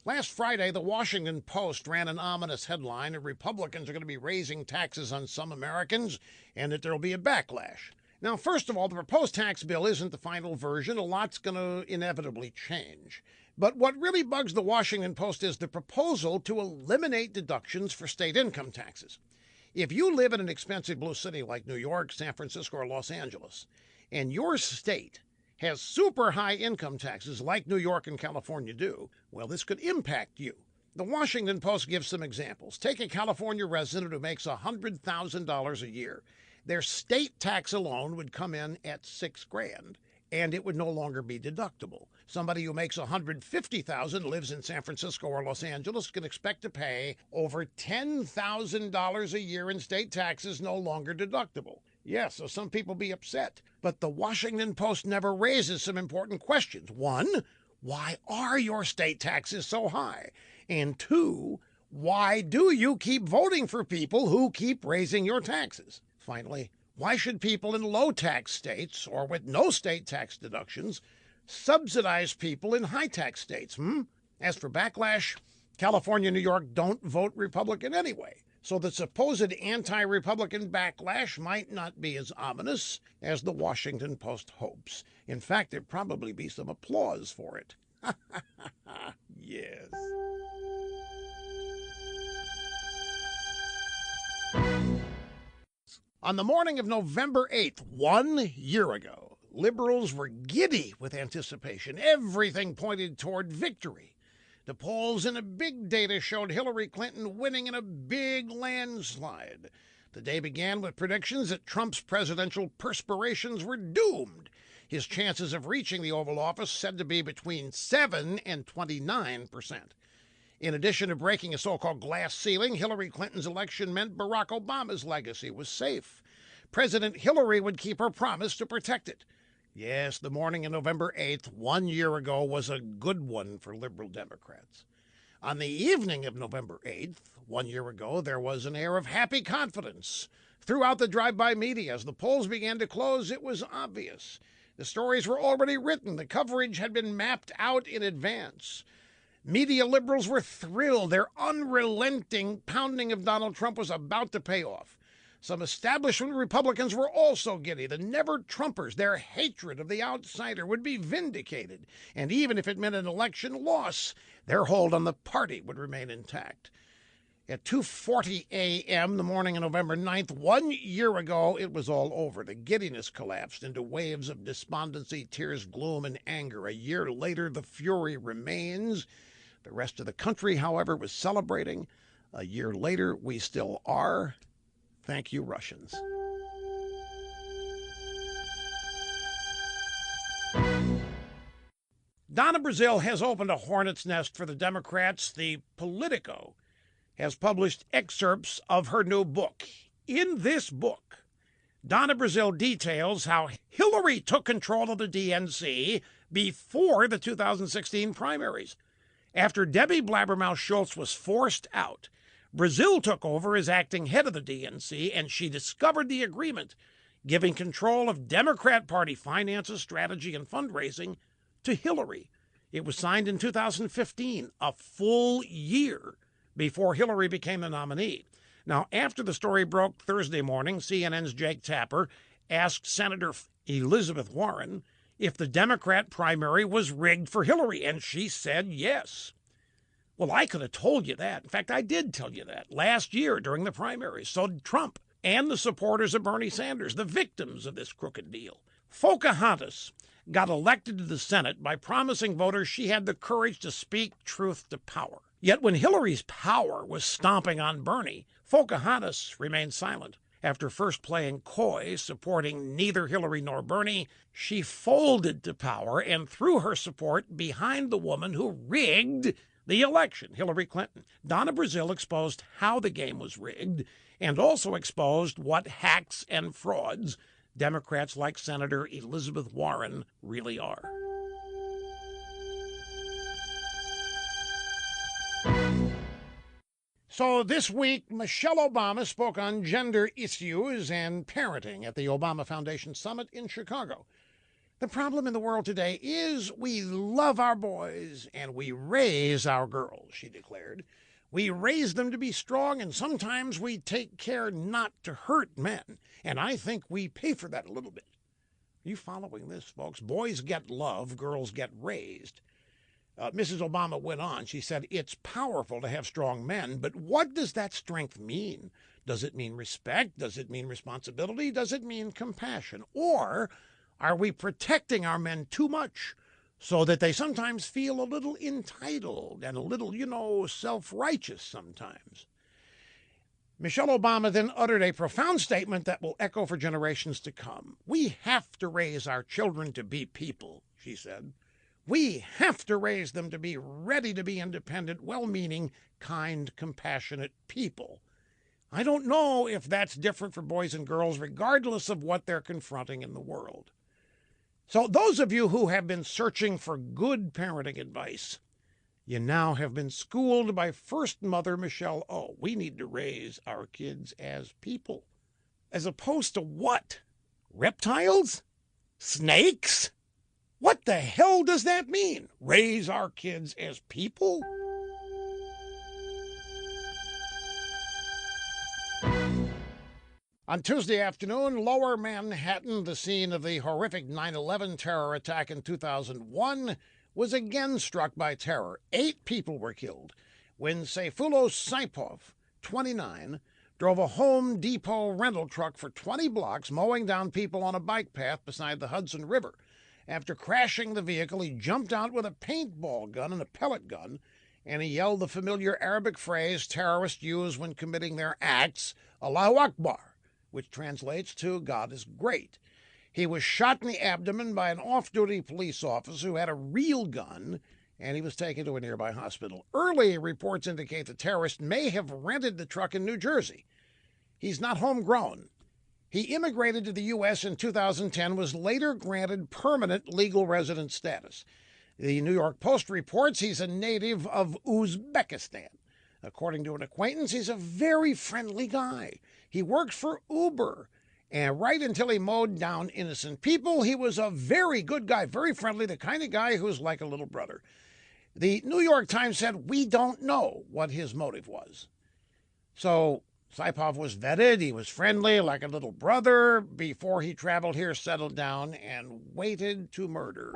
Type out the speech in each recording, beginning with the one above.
Last Friday, the Washington Post ran an ominous headline that Republicans are going to be raising taxes on some Americans and that there will be a backlash. Now, first of all, the proposed tax bill isn't the final version. A lot's going to inevitably change. But what really bugs the Washington Post is the proposal to eliminate deductions for state income taxes. If you live in an expensive blue city like New York, San Francisco, or Los Angeles, and your state has super high income taxes like New York and California do, well, this could impact you. The Washington Post gives some examples. Take a California resident who makes $100,000 a year. Their state tax alone would come in at $6,000, and it would no longer be deductible. Somebody who makes $150,000, lives in San Francisco or Los Angeles, can expect to pay over $10,000 a year in state taxes, no longer deductible. Yes, so some people be upset. But the Washington Post never raises some important questions. One, why are your state taxes so high? And two, why do you keep voting for people who keep raising your taxes? Finally, why should people in low-tax states or with no state tax deductions subsidize people in high-tax states? As for backlash, California and New York don't vote Republican anyway. So the supposed anti-Republican backlash might not be as ominous as the Washington Post hopes. In fact, there'd probably be some applause for it. Yes. On the morning of November 8th, 1 year ago, liberals were giddy with anticipation. Everything pointed toward victory. The polls in a big data showed Hillary Clinton winning in a big landslide. The day began with predictions that Trump's presidential perspirations were doomed. His chances of reaching the Oval Office said to be between 7 and 29%. In addition to breaking a so-called glass ceiling, Hillary Clinton's election meant Barack Obama's legacy was safe. President Hillary would keep her promise to protect it. Yes, the morning of November 8th, 1 year ago, was a good one for liberal Democrats. On the evening of November 8th, 1 year ago, there was an air of happy confidence. Throughout the drive-by media, as the polls began to close, it was obvious. The stories were already written. The coverage had been mapped out in advance. Media liberals were thrilled. Their unrelenting pounding of Donald Trump was about to pay off. Some establishment Republicans were also giddy. The never-Trumpers, their hatred of the outsider, would be vindicated. And even if it meant an election loss, their hold on the party would remain intact. At 2:40 a.m. the morning of November 9th, 1 year ago, it was all over. The giddiness collapsed into waves of despondency, tears, gloom, and anger. A year later, the fury remains. The rest of the country, however, was celebrating. A year later, we still are. Thank you, Russians. Donna Brazile has opened a hornet's nest for the Democrats. The Politico has published excerpts of her new book. In this book, Donna Brazile details how Hillary took control of the DNC before the 2016 primaries. After Debbie Blabbermouth Schultz was forced out, Brazile took over as acting head of the DNC, and she discovered the agreement giving control of Democrat Party finances, strategy, and fundraising to Hillary. It was signed in 2015, a full year before Hillary became the nominee. Now, after the story broke Thursday morning, CNN's Jake Tapper asked Senator Elizabeth Warren if the Democrat primary was rigged for Hillary, and she said yes. Well, I could have told you that. In fact, I did tell you that last year during the primaries. So did Trump and the supporters of Bernie Sanders, the victims of this crooked deal. Pocahontas got elected to the Senate by promising voters she had the courage to speak truth to power. Yet when Hillary's power was stomping on Bernie, Pocahontas remained silent. After first playing coy, supporting neither Hillary nor Bernie, she folded to power and threw her support behind the woman who rigged the election, Hillary Clinton. Donna Brazile exposed how the game was rigged and also exposed what hacks and frauds Democrats like Senator Elizabeth Warren really are. So this week, Michelle Obama spoke on gender issues and parenting at the Obama Foundation Summit in Chicago. The problem in the world today is we love our boys and we raise our girls, she declared. We raise them to be strong, and sometimes we take care not to hurt men. And I think we pay for that a little bit. Are you following this, folks? Boys get love, girls get raised. Mrs. Obama went on. She said, it's powerful to have strong men, but what does that strength mean? Does it mean respect? Does it mean responsibility? Does it mean compassion? Or are we protecting our men too much so that they sometimes feel a little entitled and a little, self-righteous sometimes? Michelle Obama then uttered a profound statement that will echo for generations to come. We have to raise our children to be people, she said. We have to raise them to be ready to be independent, well-meaning, kind, compassionate people. I don't know if that's different for boys and girls, regardless of what they're confronting in the world. So those of you who have been searching for good parenting advice, you now have been schooled by First Mother Michelle O. We need to raise our kids as people. As opposed to what? Reptiles? Snakes? What the hell does that mean? Raise our kids as people? On Tuesday afternoon, Lower Manhattan, the scene of the horrific 9/11 terror attack in 2001, was again struck by terror. 8 people were killed when Sayfullo Saipov, 29, drove a Home Depot rental truck for 20 blocks, mowing down people on a bike path beside the Hudson River. After crashing the vehicle, he jumped out with a paintball gun and a pellet gun, and he yelled the familiar Arabic phrase terrorists use when committing their acts, Allahu Akbar, which translates to God is great. He was shot in the abdomen by an off-duty police officer who had a real gun, and he was taken to a nearby hospital. Early reports indicate the terrorist may have rented the truck in New Jersey. He's not homegrown. He immigrated to the U.S. in 2010, was later granted permanent legal resident status. The New York Post reports he's a native of Uzbekistan. According to an acquaintance, he's a very friendly guy. He worked for Uber, and right until he mowed down innocent people, he was a very good guy, very friendly, the kind of guy who's like a little brother. The New York Times said, we don't know what his motive was. So Saipov was vetted. He was friendly, like a little brother. Before he traveled here, settled down, and waited to murder.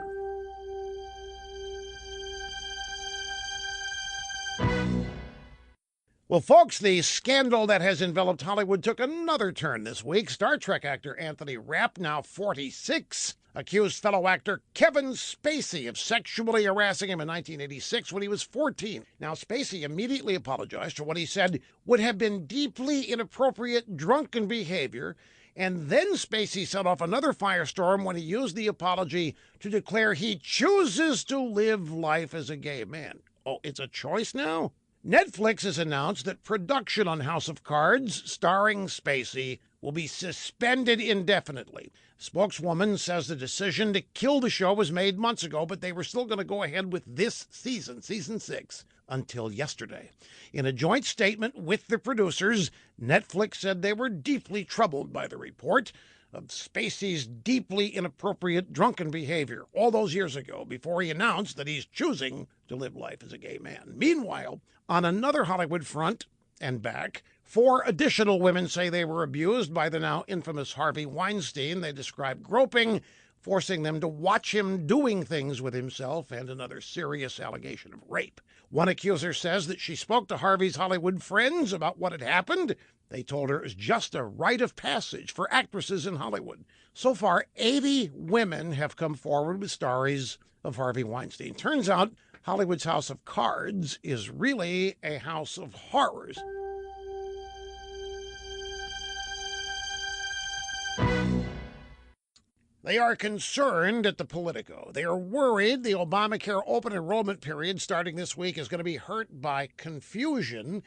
Well, folks, the scandal that has enveloped Hollywood took another turn this week. Star Trek actor Anthony Rapp, now 46, accused fellow actor Kevin Spacey of sexually harassing him in 1986 when he was 14. Now, Spacey immediately apologized for what he said would have been deeply inappropriate drunken behavior, and then Spacey set off another firestorm when he used the apology to declare he chooses to live life as a gay man. Oh, it's a choice now? Netflix has announced that production on House of Cards, starring Spacey, will be suspended indefinitely. Spokeswoman says the decision to kill the show was made months ago, but they were still going to go ahead with this season 6, until yesterday. In a joint statement with the producers, Netflix said they were deeply troubled by the report of Spacey's deeply inappropriate drunken behavior all those years ago, before he announced that he's choosing to live life as a gay man. Meanwhile, on another Hollywood front and back, 4 additional women say they were abused by the now infamous Harvey Weinstein. They describe groping, forcing them to watch him doing things with himself, and another serious allegation of rape. One accuser says that she spoke to Harvey's Hollywood friends about what had happened. They told her it was just a rite of passage for actresses in Hollywood. So far, 80 women have come forward with stories of Harvey Weinstein. Turns out Hollywood's House of Cards is really a house of horrors. They are concerned at the Politico. They are worried the Obamacare open enrollment period starting this week is going to be hurt by confusion,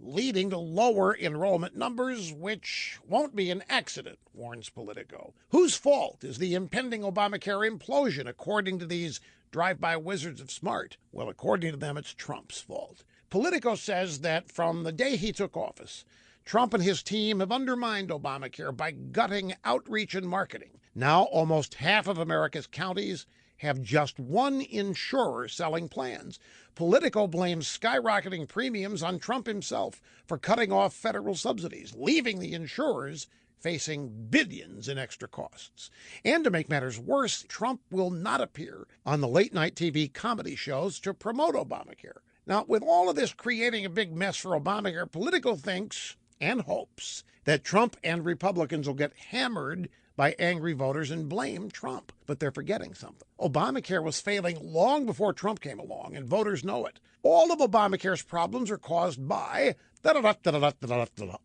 leading to lower enrollment numbers, which won't be an accident, warns Politico. Whose fault is the impending Obamacare implosion, according to these drive-by wizards of smart? Well, according to them, it's Trump's fault. Politico says that from the day he took office Trump and his team have undermined Obamacare by gutting outreach and marketing. Now, almost half of America's counties have just one insurer selling plans. Politico blames skyrocketing premiums on Trump himself for cutting off federal subsidies, leaving the insurers facing billions in extra costs. And to make matters worse, Trump will not appear on the late-night TV comedy shows to promote Obamacare. Now, with all of this creating a big mess for Obamacare, Politico thinks and hopes that Trump and Republicans will get hammered by angry voters and blame Trump. But they're forgetting something. Obamacare was failing long before Trump came along, and voters know it. All of Obamacare's problems are caused by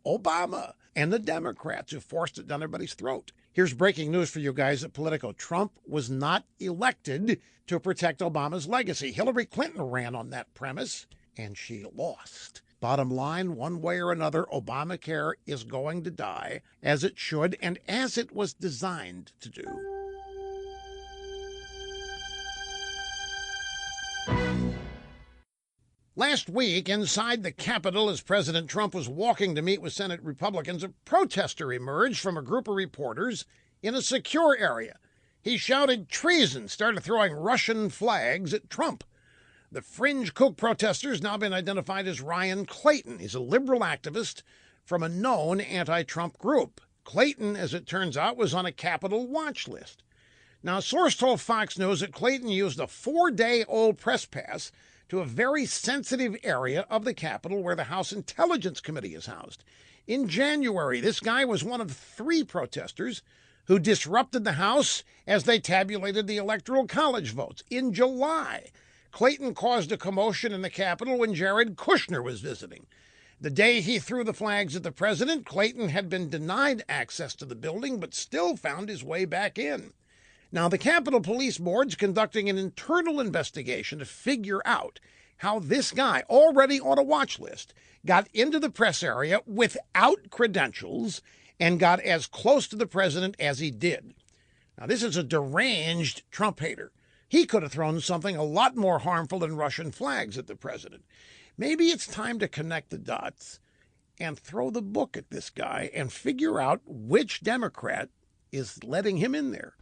Obama and the Democrats who forced it down everybody's throat. Here's breaking news for you guys at Politico. Trump was not elected to protect Obama's legacy. Hillary Clinton ran on that premise, and she lost. Bottom line, one way or another, Obamacare is going to die, as it should and as it was designed to do. Last week, inside the Capitol, as President Trump was walking to meet with Senate Republicans, a protester emerged from a group of reporters in a secure area. He shouted treason, started throwing Russian flags at Trump. The fringe kook protester has now been identified as Ryan Clayton. He's a liberal activist from a known anti-Trump group. Clayton, as it turns out, was on a Capitol watch list. Now, a source told Fox News that Clayton used a 4-day-old press pass to a very sensitive area of the Capitol where the House Intelligence Committee is housed. In January, this guy was one of 3 protesters who disrupted the House as they tabulated the Electoral College votes. In July, Clayton caused a commotion in the Capitol when Jared Kushner was visiting. The day he threw the flags at the president, Clayton had been denied access to the building but still found his way back in. Now, the Capitol Police Board's conducting an internal investigation to figure out how this guy, already on a watch list, got into the press area without credentials and got as close to the president as he did. Now, this is a deranged Trump hater. He could have thrown something a lot more harmful than Russian flags at the president. Maybe it's time to connect the dots and throw the book at this guy and figure out which Democrat is letting him in there.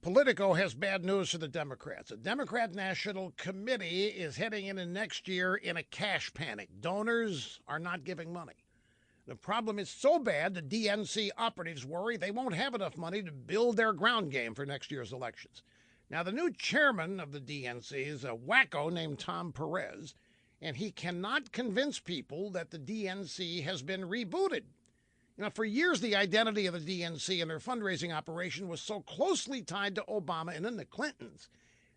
Politico has bad news for the Democrats. The Democrat National Committee is heading into next year in a cash panic. Donors are not giving money. The problem is so bad, the DNC operatives worry they won't have enough money to build their ground game for next year's elections. Now, the new chairman of the DNC is a wacko named Tom Perez, and he cannot convince people that the DNC has been rebooted. Now, for years, the identity of the DNC and their fundraising operation was so closely tied to Obama and then the Clintons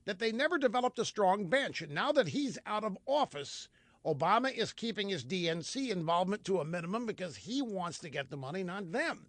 that they never developed a strong bench. And now that he's out of office, Obama is keeping his DNC involvement to a minimum because he wants to get the money, not them.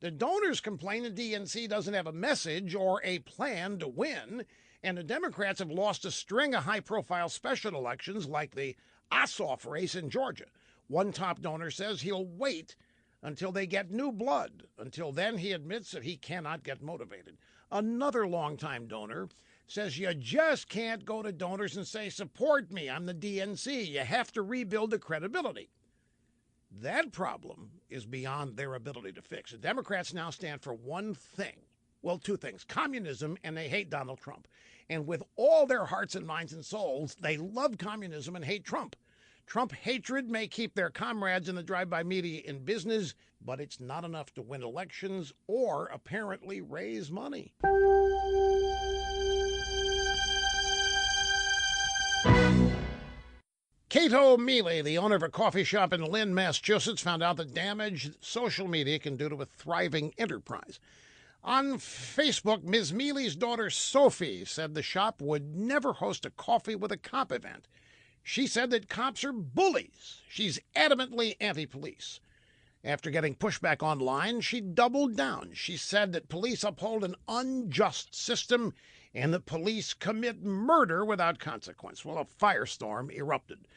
The donors complain the DNC doesn't have a message or a plan to win, and the Democrats have lost a string of high-profile special elections like the Ossoff race in Georgia. One top donor says he'll wait until they get new blood. Until then, he admits that he cannot get motivated. Another longtime donor says you just can't go to donors and say, support me, I'm the DNC. You have to rebuild the credibility. That problem is beyond their ability to fix. The Democrats now stand for one thing. Well, 2 things, communism, and they hate Donald Trump. And with all their hearts and minds and souls, they love communism and hate Trump. Trump hatred may keep their comrades in the drive-by media in business, but it's not enough to win elections or apparently raise money. Cato Mealy, the owner of a coffee shop in Lynn, Massachusetts, found out the damage social media can do to a thriving enterprise. On Facebook, Ms. Mealy's daughter Sophie said the shop would never host a coffee with a cop event. She said that cops are bullies. She's adamantly anti-police. After getting pushback online, she doubled down. She said that police uphold an unjust system and that police commit murder without consequence. Well, a firestorm erupted.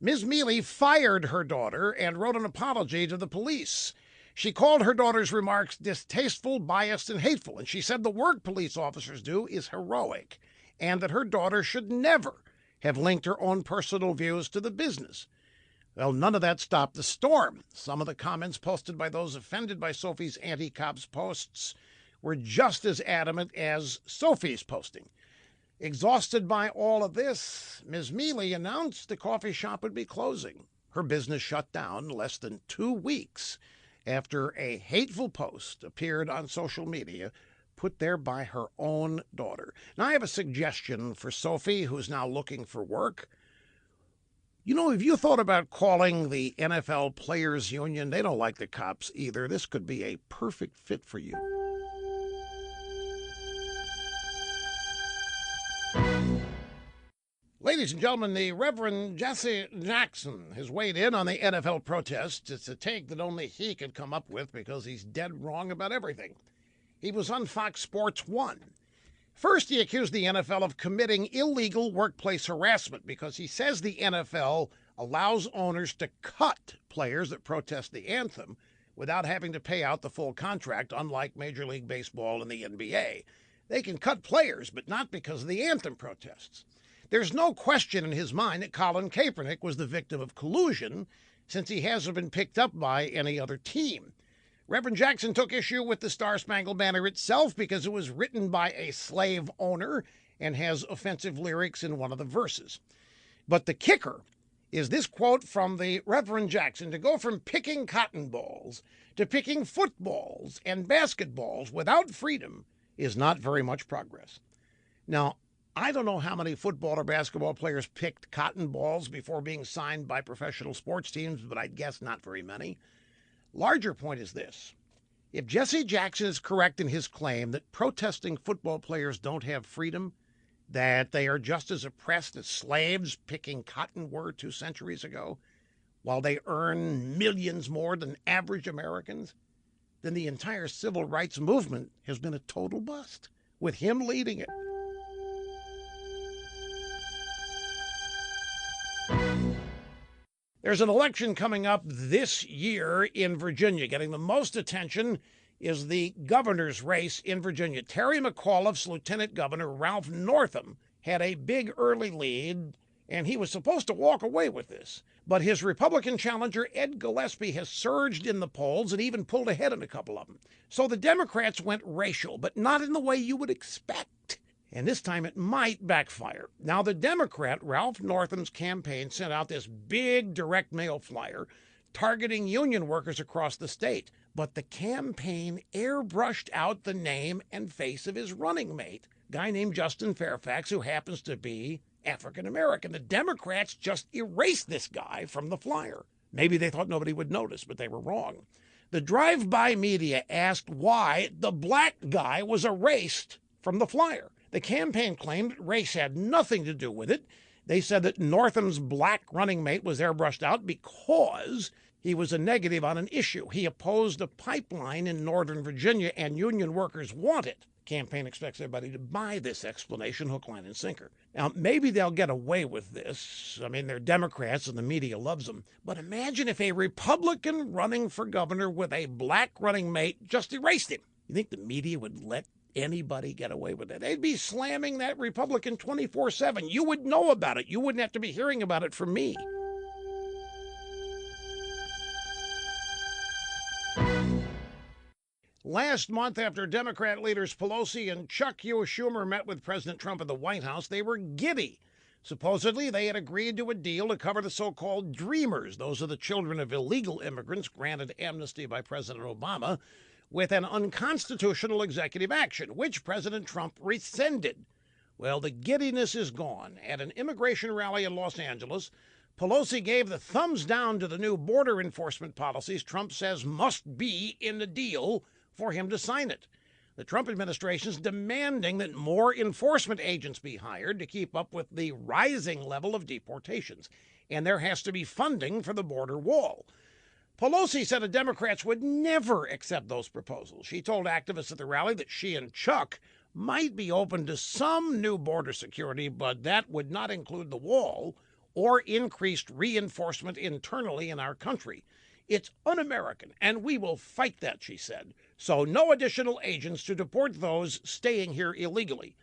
Ms. Mealy fired her daughter and wrote an apology to the police. She called her daughter's remarks distasteful, biased, and hateful, and she said the work police officers do is heroic and that her daughter should never have linked her own personal views to the business. Well, none of that stopped the storm. Some of the comments posted by those offended by Sophie's anti-cops posts were just as adamant as Sophie's posting. Exhausted by all of this, Ms. Mealy announced the coffee shop would be closing. Her business shut down less than 2 weeks after a hateful post appeared on social media put there by her own daughter. Now, I have a suggestion for Sophie, who's now looking for work. You know, have you thought about calling the NFL Players Union? They don't like the cops either. This could be a perfect fit for you. Ladies and gentlemen, the Reverend Jesse Jackson has weighed in on the NFL protests. It's a take that only he could come up with because he's dead wrong about everything. He was on Fox Sports 1. First, he accused the NFL of committing illegal workplace harassment because he says the NFL allows owners to cut players that protest the anthem without having to pay out the full contract, unlike Major League Baseball and the NBA. They can cut players, but not because of the anthem protests. There's no question in his mind that Colin Kaepernick was the victim of collusion, since he hasn't been picked up by any other team. Reverend Jackson took issue with the Star-Spangled Banner itself because it was written by a slave owner and has offensive lyrics in one of the verses. But the kicker is this quote from the Reverend Jackson: to go from picking cotton balls to picking footballs and basketballs without freedom is not very much progress. Now, I don't know how many football or basketball players picked cotton balls before being signed by professional sports teams, but I'd guess not very many. Larger point is this. If Jesse Jackson is correct in his claim that protesting football players don't have freedom, that they are just as oppressed as slaves picking cotton were 2 centuries ago, while they earn millions more than average Americans, then the entire civil rights movement has been a total bust, with him leading it. There's an election coming up this year in Virginia. Getting the most attention is the governor's race in Virginia. Terry McAuliffe's lieutenant governor, Ralph Northam, had a big early lead, and he was supposed to walk away with this. But his Republican challenger, Ed Gillespie, has surged in the polls and even pulled ahead in a couple of them. So the Democrats went racial, but not in the way you would expect. And this time it might backfire. Now, the Democrat, Ralph Northam's campaign, sent out this big direct mail flyer targeting union workers across the state. But the campaign airbrushed out the name and face of his running mate, a guy named Justin Fairfax, who happens to be African American. The Democrats just erased this guy from the flyer. Maybe they thought nobody would notice, but they were wrong. The drive-by media asked why the black guy was erased from the flyer. The campaign claimed race had nothing to do with it. They said that Northam's black running mate was airbrushed out because he was a negative on an issue. He opposed a pipeline in Northern Virginia, and union workers want it. The campaign expects everybody to buy this explanation, hook, line, and sinker. Now, maybe they'll get away with this. I mean, they're Democrats and the media loves them. But imagine if a Republican running for governor with a black running mate just erased him. You think the media would let anybody get away with it? They'd be slamming that Republican 24/7. You would know about it. You wouldn't have to be hearing about it from me. Last month, after Democrat leaders Pelosi and Chuck Schumer met with President Trump at the White House, they were giddy. Supposedly, they had agreed to a deal to cover the so-called Dreamers. Those are the children of illegal immigrants granted amnesty by President Obama, with an unconstitutional executive action, which President Trump rescinded. Well, the giddiness is gone. At an immigration rally in Los Angeles, Pelosi gave the thumbs down to the new border enforcement policies Trump says must be in the deal for him to sign it. The Trump administration is demanding that more enforcement agents be hired to keep up with the rising level of deportations, and there has to be funding for the border wall. Pelosi said the Democrats would never accept those proposals. She told activists at the rally that she and Chuck might be open to some new border security, but that would not include the wall or increased reinforcement internally in our country. It's un-American, and we will fight that, she said. So no additional agents to deport those staying here illegally.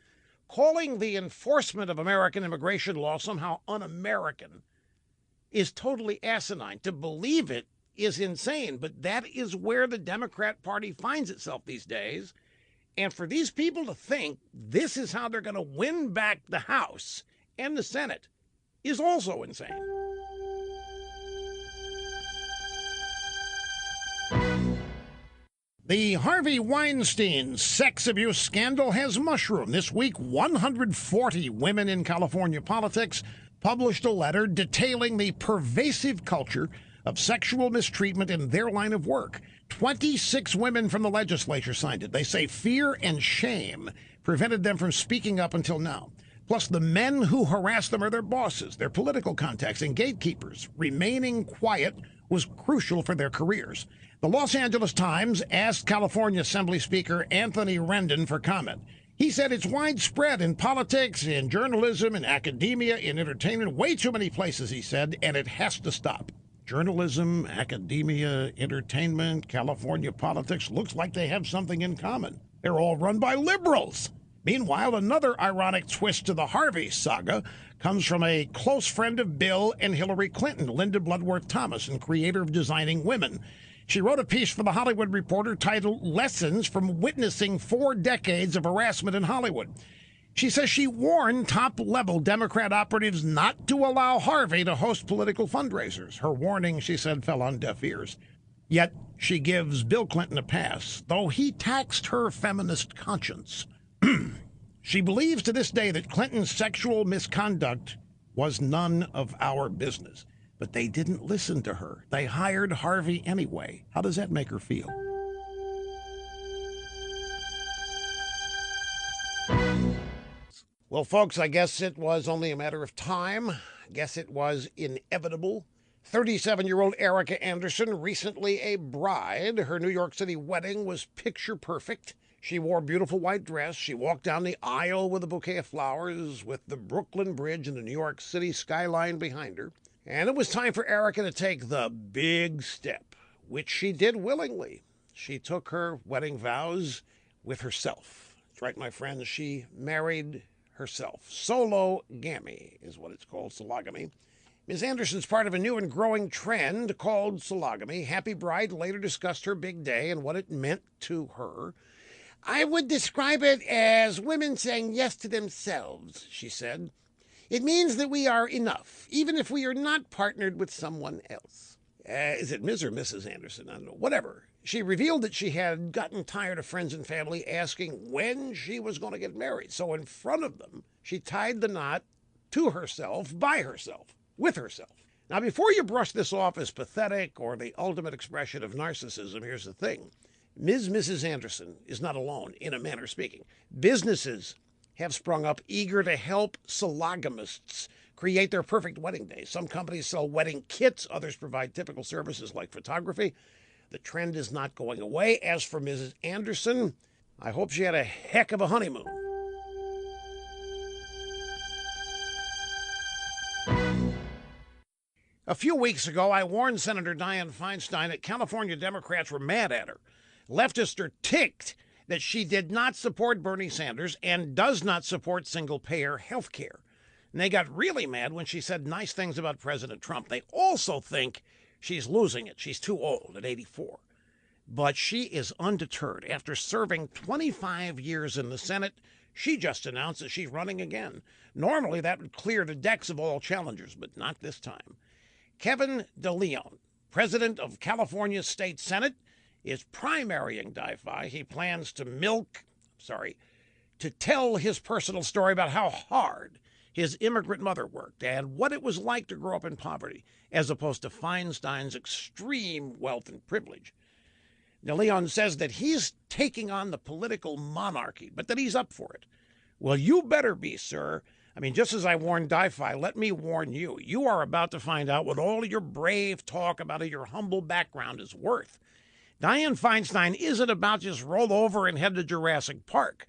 calling the enforcement of American immigration law somehow un-American is totally asinine. To believe it is insane, but that is where the Democrat Party finds itself these days. And for these people to think this is how they're going to win back the House and the Senate is also insane. The Harvey Weinstein sex abuse scandal has mushroomed. This week, 140 women in California politics published a letter detailing the pervasive culture of sexual mistreatment in their line of work. 26 women from the legislature signed it. They say fear and shame prevented them from speaking up until now. Plus, the men who harass them are their bosses, their political contacts, and gatekeepers. Remaining quiet was crucial for their careers. The Los Angeles Times asked California Assembly Speaker Anthony Rendon for comment. He said it's widespread in politics, in journalism, in academia, in entertainment, way too many places, he said, and it has to stop. Journalism, academia, entertainment, California politics, looks like they have something in common. They're all run by liberals. Meanwhile, another ironic twist to the Harvey saga comes from a close friend of Bill and Hillary Clinton, Linda Bloodworth Thomas, and creator of Designing Women. She wrote a piece for The Hollywood Reporter titled Lessons from Witnessing 4 Decades of Harassment in Hollywood. She says she warned top-level Democrat operatives not to allow Harvey to host political fundraisers. Her warning, she said, fell on deaf ears. Yet she gives Bill Clinton a pass, though he taxed her feminist conscience. She believes to this day that Clinton's sexual misconduct was none of our business. But they didn't listen to her. They hired Harvey anyway. How does that make her feel? Well, folks, I guess it was only a matter of time. I guess it was inevitable. 37-year-old Erica Anderson, recently a bride. Her New York City wedding was picture perfect. She wore a beautiful white dress. She walked down the aisle with a bouquet of flowers with the Brooklyn Bridge and the New York City skyline behind her. And it was time for Erica to take the big step, which she did willingly. She took her wedding vows with herself. That's right, my friends. She married herself. Sologamy is what it's called, sologamy. Ms. Anderson's part of a new and growing trend called sologamy. Happy Bride later discussed her big day and what it meant to her. I would describe it as women saying yes to themselves, she said. It means that we are enough, even if we are not partnered with someone else. Is it Ms. or Mrs. Anderson? I don't know. Whatever. She revealed that she had gotten tired of friends and family asking when she was going to get married. So in front of them, she tied the knot to herself, by herself, with herself. Now, before you brush this off as pathetic or the ultimate expression of narcissism, here's the thing. Mrs. Anderson is not alone, in a manner speaking. Businesses have sprung up eager to help sologamists create their perfect wedding day. Some companies sell wedding kits. Others provide typical services like photography. The trend is not going away. As for Mrs. Anderson, I hope she had a heck of a honeymoon. A few weeks ago, I warned Senator Dianne Feinstein that California Democrats were mad at her. Leftists are ticked that she did not support Bernie Sanders and does not support single-payer health care. And they got really mad when she said nice things about President Trump. They also think she's losing it. She's too old at 84. But she is undeterred. After serving 25 years in the Senate, she just announced that she's running again. Normally, that would clear the decks of all challengers, but not this time. Kevin DeLeon, president of California State Senate, is primarying Di-Fi. He plans to tell his personal story about how hard his immigrant mother worked and what it was like to grow up in poverty, as opposed to Feinstein's extreme wealth and privilege. DeLeon says that he's taking on the political monarchy, but that he's up for it. Well, you better be, sir. I mean, just as I warned Di-Fi, let me warn you. You are about to find out what all your brave talk about your humble background is worth. Dianne Feinstein isn't about just roll over and head to Jurassic Park.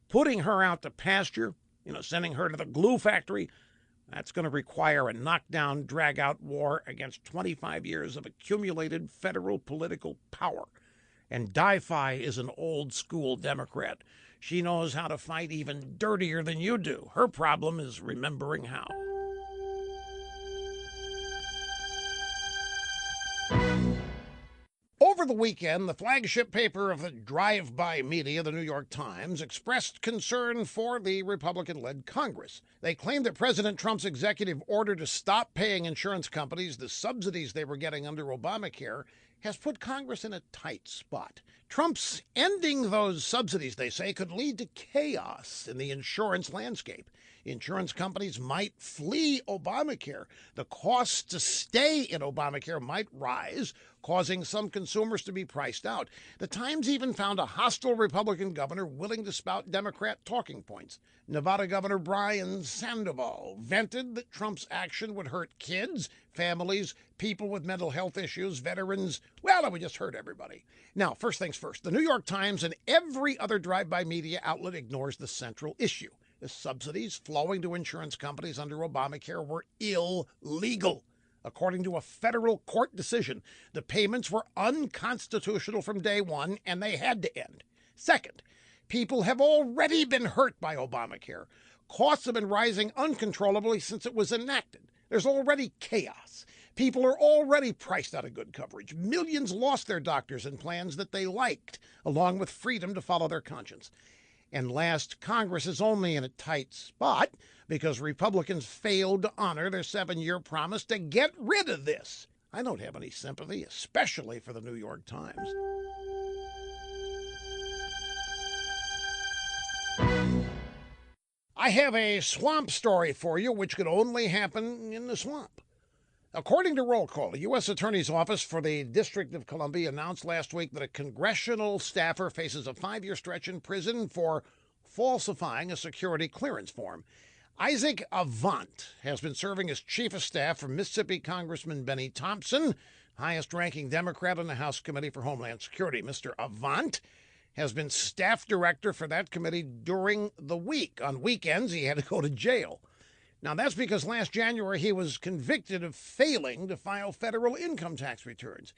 Putting her out to pasture, sending her to the glue factory, that's going to require a knockdown, drag-out war against 25 years of accumulated federal political power. And Di-Fi is an old-school Democrat. She knows how to fight even dirtier than you do. Her problem is remembering how. Over the weekend, the flagship paper of the drive-by media, the New York Times, expressed concern for the Republican-led Congress. They claimed that President Trump's executive order to stop paying insurance companies the subsidies they were getting under Obamacare has put Congress in a tight spot. Trump's ending those subsidies, they say, could lead to chaos in the insurance landscape. Insurance companies might flee Obamacare. The costs to stay in Obamacare might rise, causing some consumers to be priced out. The Times even found a hostile Republican governor willing to spout Democrat talking points. Nevada Governor Brian Sandoval vented that Trump's action would hurt kids, families, people with mental health issues, veterans. Well, it would just hurt everybody. Now, first things first, the New York Times and every other drive-by media outlet ignores the central issue. The subsidies flowing to insurance companies under Obamacare were illegal. According to a federal court decision, the payments were unconstitutional from day one, and they had to end. Second, people have already been hurt by Obamacare. Costs have been rising uncontrollably since it was enacted. There's already chaos. People are already priced out of good coverage. Millions lost their doctors and plans that they liked, along with freedom to follow their conscience. And last, Congress is only in a tight spot because Republicans failed to honor their 7-year promise to get rid of this. I don't have any sympathy, especially for the New York Times. I have a swamp story for you, which could only happen in the swamp. According to roll call, the U.S. Attorney's Office for the District of Columbia announced last week that a congressional staffer faces a 5-year stretch in prison for falsifying a security clearance form. Isaac Avant has been serving as chief of staff for Mississippi Congressman Benny Thompson, highest-ranking Democrat on the House Committee for Homeland Security. Mr. Avant has been staff director for that committee during the week. On weekends, he had to go to jail. Now, that's because last January he was convicted of failing to file federal income tax returns.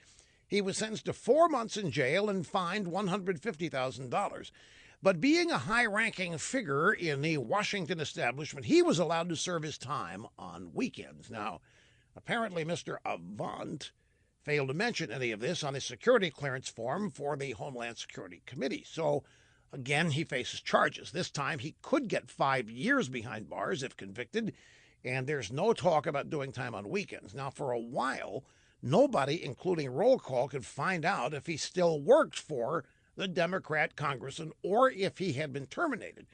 He was sentenced to 4 months in jail and fined $150,000. But being a high-ranking figure in the Washington establishment, he was allowed to serve his time on weekends. Now, apparently Mr. Avant failed to mention any of this on his security clearance form for the Homeland Security Committee. So, again, he faces charges. This time, he could get 5 years behind bars if convicted, and there's no talk about doing time on weekends. Now, for a while, nobody, including roll call, could find out if he still worked for the Democrat congressman or if he had been terminated.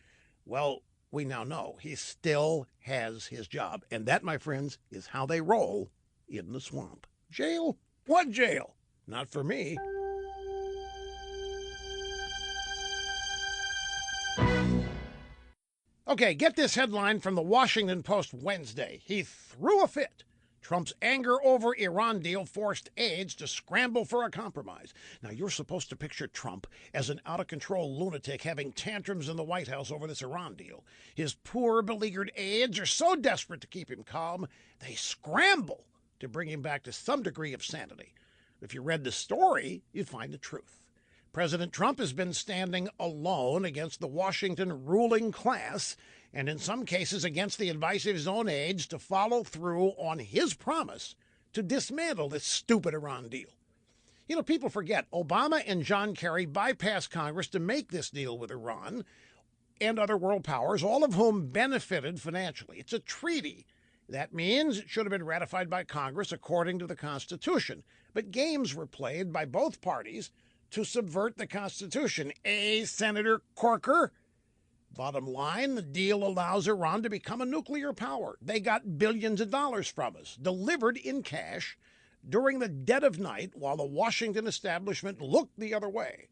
Well, we now know he still has his job, and that, my friends, is how they roll in the swamp. Jail? What jail? Not for me. Okay, get this headline from the Washington Post Wednesday. He threw a fit. Trump's anger over Iran deal forced aides to scramble for a compromise. Now, you're supposed to picture Trump as an out-of-control lunatic having tantrums in the White House over this Iran deal. His poor, beleaguered aides are so desperate to keep him calm, they scramble to bring him back to some degree of sanity. If you read the story, you'd find the truth. President Trump has been standing alone against the Washington ruling class, and in some cases against the advice of his own aides to follow through on his promise to dismantle this stupid Iran deal. You know, people forget Obama and John Kerry bypassed Congress to make this deal with Iran and other world powers, all of whom benefited financially. It's a treaty. That means it should have been ratified by Congress according to the Constitution. But games were played by both parties to subvert the Constitution. Senator Corker? Bottom line, the deal allows Iran to become a nuclear power. They got billions of dollars from us, delivered in cash during the dead of night while the Washington establishment looked the other way.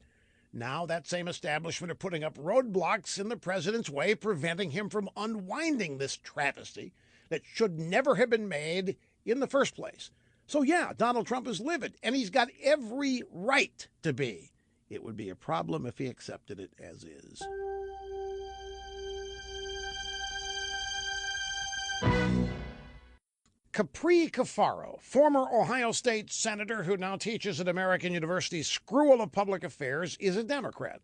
Now that same establishment are putting up roadblocks in the president's way, preventing him from unwinding this travesty that should never have been made in the first place. So yeah, Donald Trump is livid, and he's got every right to be. It would be a problem if he accepted it as is. Capri Cafaro, former Ohio State senator who now teaches at American University's School of Public Affairs, is a Democrat.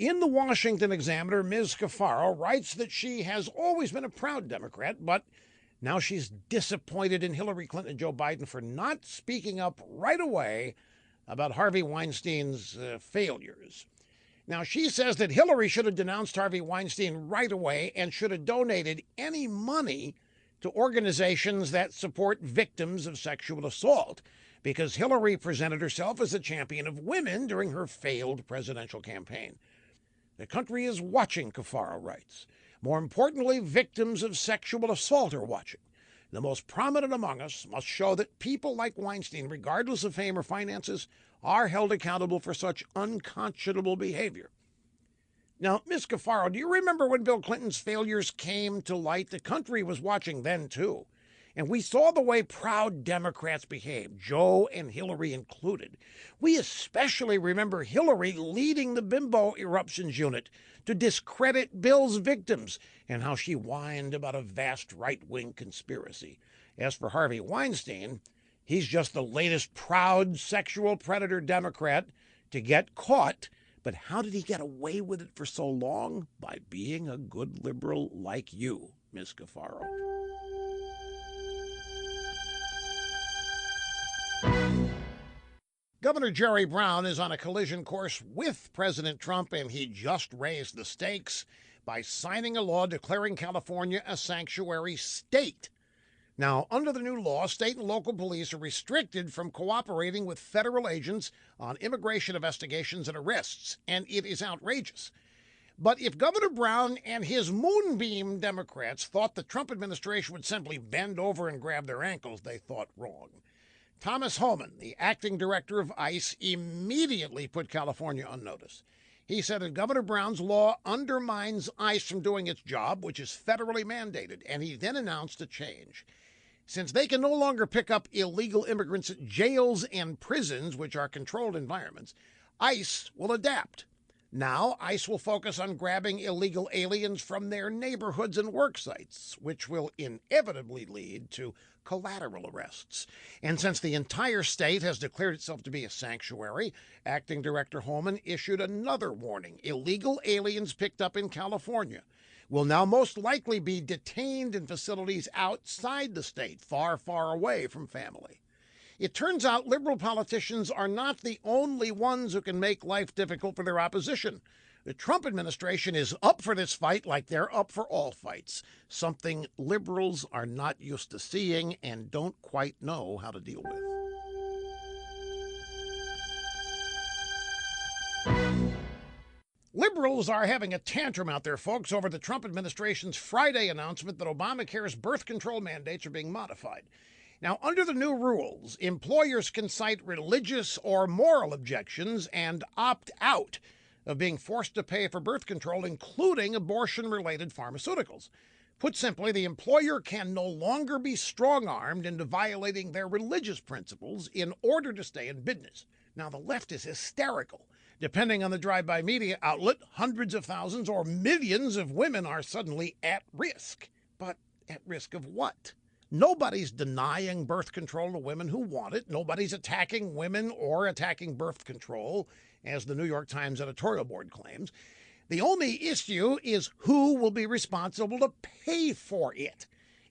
In the Washington Examiner, Ms. Cafaro writes that she has always been a proud Democrat, but now she's disappointed in Hillary Clinton and Joe Biden for not speaking up right away about Harvey Weinstein's failures. Now, she says that Hillary should have denounced Harvey Weinstein right away and should have donated any money to organizations that support victims of sexual assault, because Hillary presented herself as a champion of women during her failed presidential campaign. The country is watching, Cafaro writes. More importantly, victims of sexual assault are watching. The most prominent among us must show that people like Weinstein, regardless of fame or finances, are held accountable for such unconscionable behavior. Now, Ms. Cafaro, do you remember when Bill Clinton's failures came to light? The country was watching then, too. And we saw the way proud Democrats behaved, Joe and Hillary included. We especially remember Hillary leading the bimbo eruptions unit to discredit Bill's victims and how she whined about a vast right-wing conspiracy. As for Harvey Weinstein, he's just the latest proud sexual predator Democrat to get caught. But how did he get away with it for so long? By being a good liberal like you, Ms. Cafaro. Governor Jerry Brown is on a collision course with President Trump, and he just raised the stakes by signing a law declaring California a sanctuary state. Now, under the new law, state and local police are restricted from cooperating with federal agents on immigration investigations and arrests, and it is outrageous. But if Governor Brown and his moonbeam Democrats thought the Trump administration would simply bend over and grab their ankles, they thought wrong. Thomas Homan, the acting director of ICE, immediately put California on notice. He said that Governor Brown's law undermines ICE from doing its job, which is federally mandated, and he then announced a change. Since they can no longer pick up illegal immigrants at jails and prisons, which are controlled environments, ICE will adapt. Now, ICE will focus on grabbing illegal aliens from their neighborhoods and work sites, which will inevitably lead to collateral arrests. And since the entire state has declared itself to be a sanctuary, Acting Director Holman issued another warning. Illegal aliens picked up in California will now most likely be detained in facilities outside the state, far, far away from family. It turns out liberal politicians are not the only ones who can make life difficult for their opposition. The Trump administration is up for this fight like they're up for all fights, something liberals are not used to seeing and don't quite know how to deal with. Liberals are having a tantrum out there, folks, over the Trump administration's Friday announcement that Obamacare's birth control mandates are being modified. Now, under the new rules, employers can cite religious or moral objections and opt out of being forced to pay for birth control, including abortion-related pharmaceuticals. Put simply, the employer can no longer be strong-armed into violating their religious principles in order to stay in business. Now, the left is hysterical. Depending on the drive-by media outlet, hundreds of thousands or millions of women are suddenly at risk. But at risk of what? Nobody's denying birth control to women who want it. Nobody's attacking women or attacking birth control, as the New York Times editorial board claims. The only issue is who will be responsible to pay for it.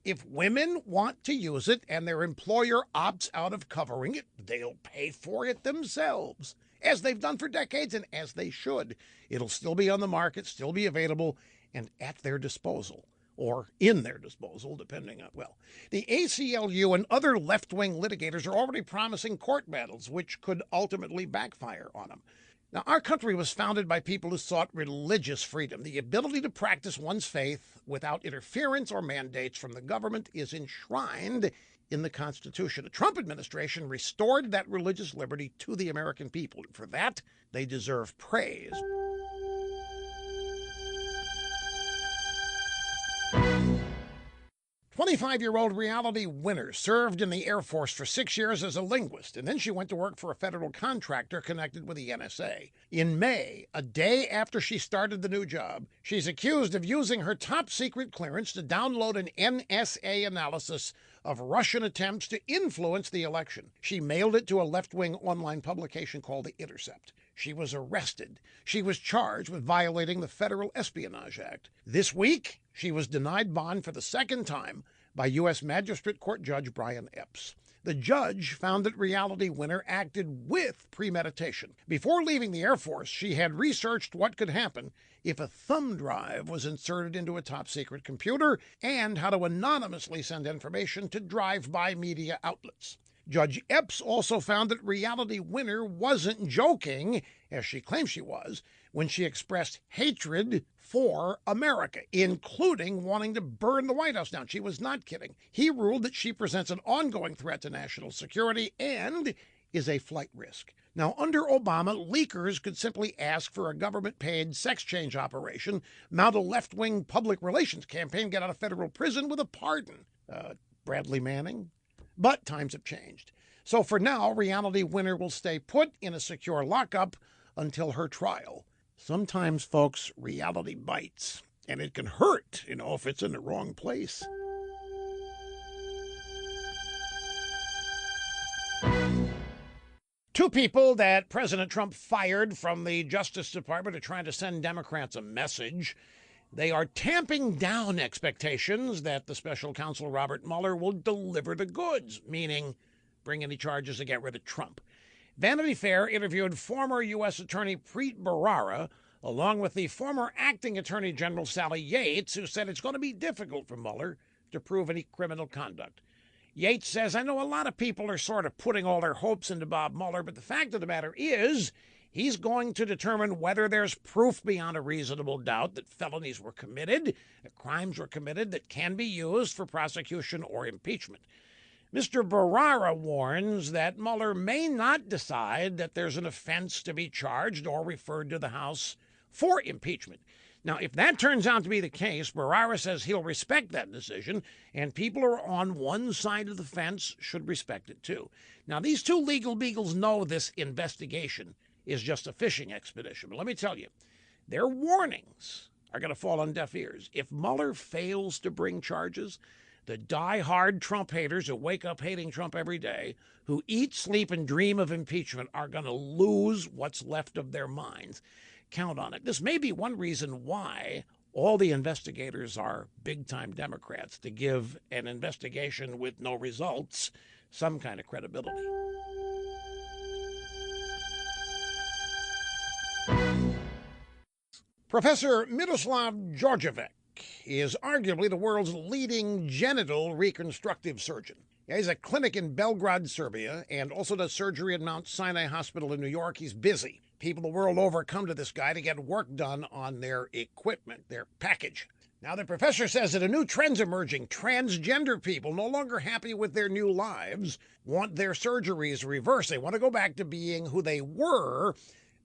If women want to use it and their employer opts out of covering it, they'll pay for it themselves, as they've done for decades and as they should. It'll still be on the market, still be available, and at their disposal. Or in their disposal, depending on, well, the ACLU and other left-wing litigators are already promising court battles, which could ultimately backfire on them. Now, our country was founded by people who sought religious freedom. The ability to practice one's faith without interference or mandates from the government is enshrined in the Constitution. The Trump administration restored that religious liberty to the American people. For that, they deserve praise. 25-year-old reality winner served in the Air Force for 6 years as a linguist, and then she went to work for a federal contractor connected with the NSA. In May, a day after she started the new job, she's accused of using her top-secret clearance to download an NSA analysis of Russian attempts to influence the election. She mailed it to a left-wing online publication called The Sept. she was arrested. She was charged with violating the Federal Espionage Act. This week, she was denied bond for the second time by U.S. Magistrate Court Judge Brian Epps. The judge found that Reality Winner acted with premeditation. Before leaving the Air Force, she had researched what could happen if a thumb drive was inserted into a top-secret computer and how to anonymously send information to drive-by media outlets. Judge Epps also found that Reality Winner wasn't joking, as she claimed she was, when she expressed hatred for America, including wanting to burn the White House down. She was not kidding. He ruled that she presents an ongoing threat to national security and is a flight risk. Now, under Obama, leakers could simply ask for a government-paid sex change operation, mount a left-wing public relations campaign, get out of federal prison with a pardon. Bradley Manning? But times have changed. So for now, Reality Winner will stay put in a secure lockup until her trial. Sometimes, folks, reality bites, and it can hurt, if it's in the wrong place. Two people that President Trump fired from the Justice Department are trying to send Democrats a message. They are tamping down expectations that the special counsel Robert Mueller will deliver the goods, meaning bring any charges to get rid of Trump. Vanity Fair interviewed former U.S. Attorney Preet Bharara, along with the former acting Attorney General Sally Yates, who said it's going to be difficult for Mueller to prove any criminal conduct. Yates says, I know a lot of people are sort of putting all their hopes into Bob Mueller, but the fact of the matter is he's going to determine whether there's proof beyond a reasonable doubt that felonies were committed, that crimes were committed that can be used for prosecution or impeachment. Mr. Bharara warns that Mueller may not decide that there's an offense to be charged or referred to the House for impeachment. Now, if that turns out to be the case, Bharara says he'll respect that decision, and people who are on one side of the fence should respect it too. Now, these two legal beagles know this investigation is just a fishing expedition. But let me tell you, their warnings are going to fall on deaf ears. If Mueller fails to bring charges, the die-hard Trump haters who wake up hating Trump every day, who eat, sleep, and dream of impeachment, are going to lose what's left of their minds. Count on it. This may be one reason why all the investigators are big-time Democrats, to give an investigation with no results some kind of credibility. Professor Miroslav Djordjevic is arguably the world's leading genital reconstructive surgeon. He's a clinic in Belgrade, Serbia, and also does surgery at Mount Sinai Hospital in New York. He's busy. People the world over come to this guy to get work done on their equipment, their package. Now, the professor says that a new trend's emerging. Transgender people, no longer happy with their new lives, want their surgeries reversed. They want to go back to being who they were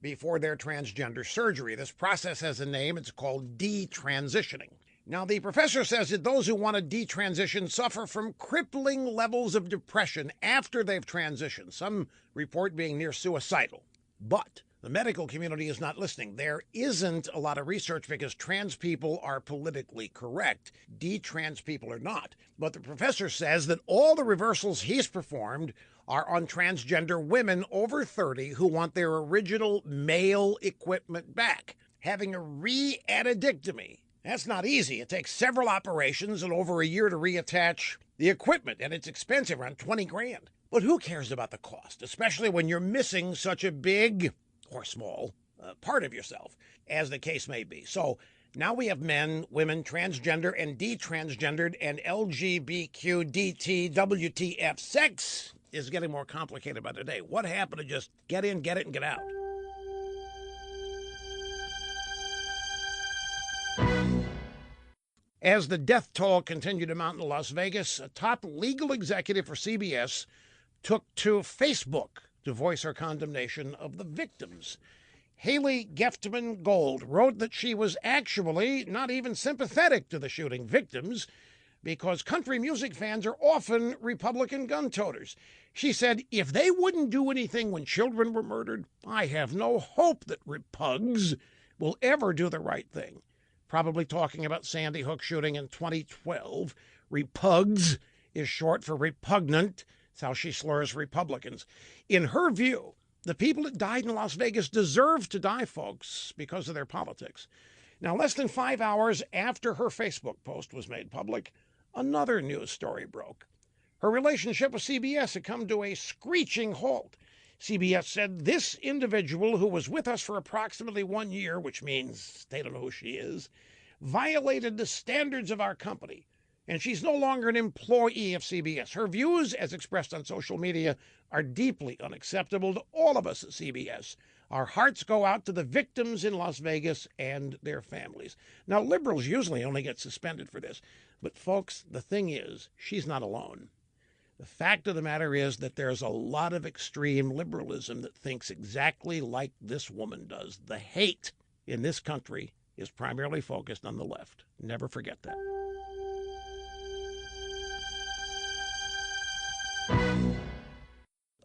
before their transgender surgery. This process has a name. It's called detransitioning. Now, the professor says that those who want to detransition suffer from crippling levels of depression after they've transitioned, some report being near suicidal. But the medical community is not listening. There isn't a lot of research because trans people are politically correct. Detrans people are not. But the professor says that all the reversals he's performed are on transgender women over 30 who want their original male equipment back. Having a re-addictomy, that's not easy. It takes several operations and over a year to reattach the equipment, and it's expensive, around 20 grand. But who cares about the cost, especially when you're missing such a big or small part of yourself, as the case may be. So now we have men, women, transgender, and detransgendered, and LGBTQ, DT, WTF. Sex is getting more complicated by the day. What happened to just get in, get it, and get out? As the death toll continued to mount in Las Vegas, a top legal executive for CBS took to Facebook to voice her condemnation of the victims. Haley Geftman Gold wrote that she was actually not even sympathetic to the shooting victims because country music fans are often Republican gun toters. She said, if they wouldn't do anything when children were murdered, I have no hope that Repugs will ever do the right thing. Probably talking about Sandy Hook shooting in 2012. Repugs is short for repugnant. It's how she slurs Republicans. In her view, The people that died in Las Vegas deserve to die, folks, because of their politics. Now, less than 5 hours after her Facebook post was made public, another news story broke. Her relationship with CBS had come to a screeching halt. CBS said this individual, who was with us for approximately 1 year, which means they don't know who she is, violated the standards of our company, and she's no longer an employee of CBS. Her views, as expressed on social media, are deeply unacceptable to all of us at CBS. Our hearts go out to the victims in Las Vegas and their families. Now, liberals usually only get suspended for this, but folks, the thing is, she's not alone. The fact of the matter is that there's a lot of extreme liberalism that thinks exactly like this woman does. The hate in this country is primarily focused on the left. Never forget that.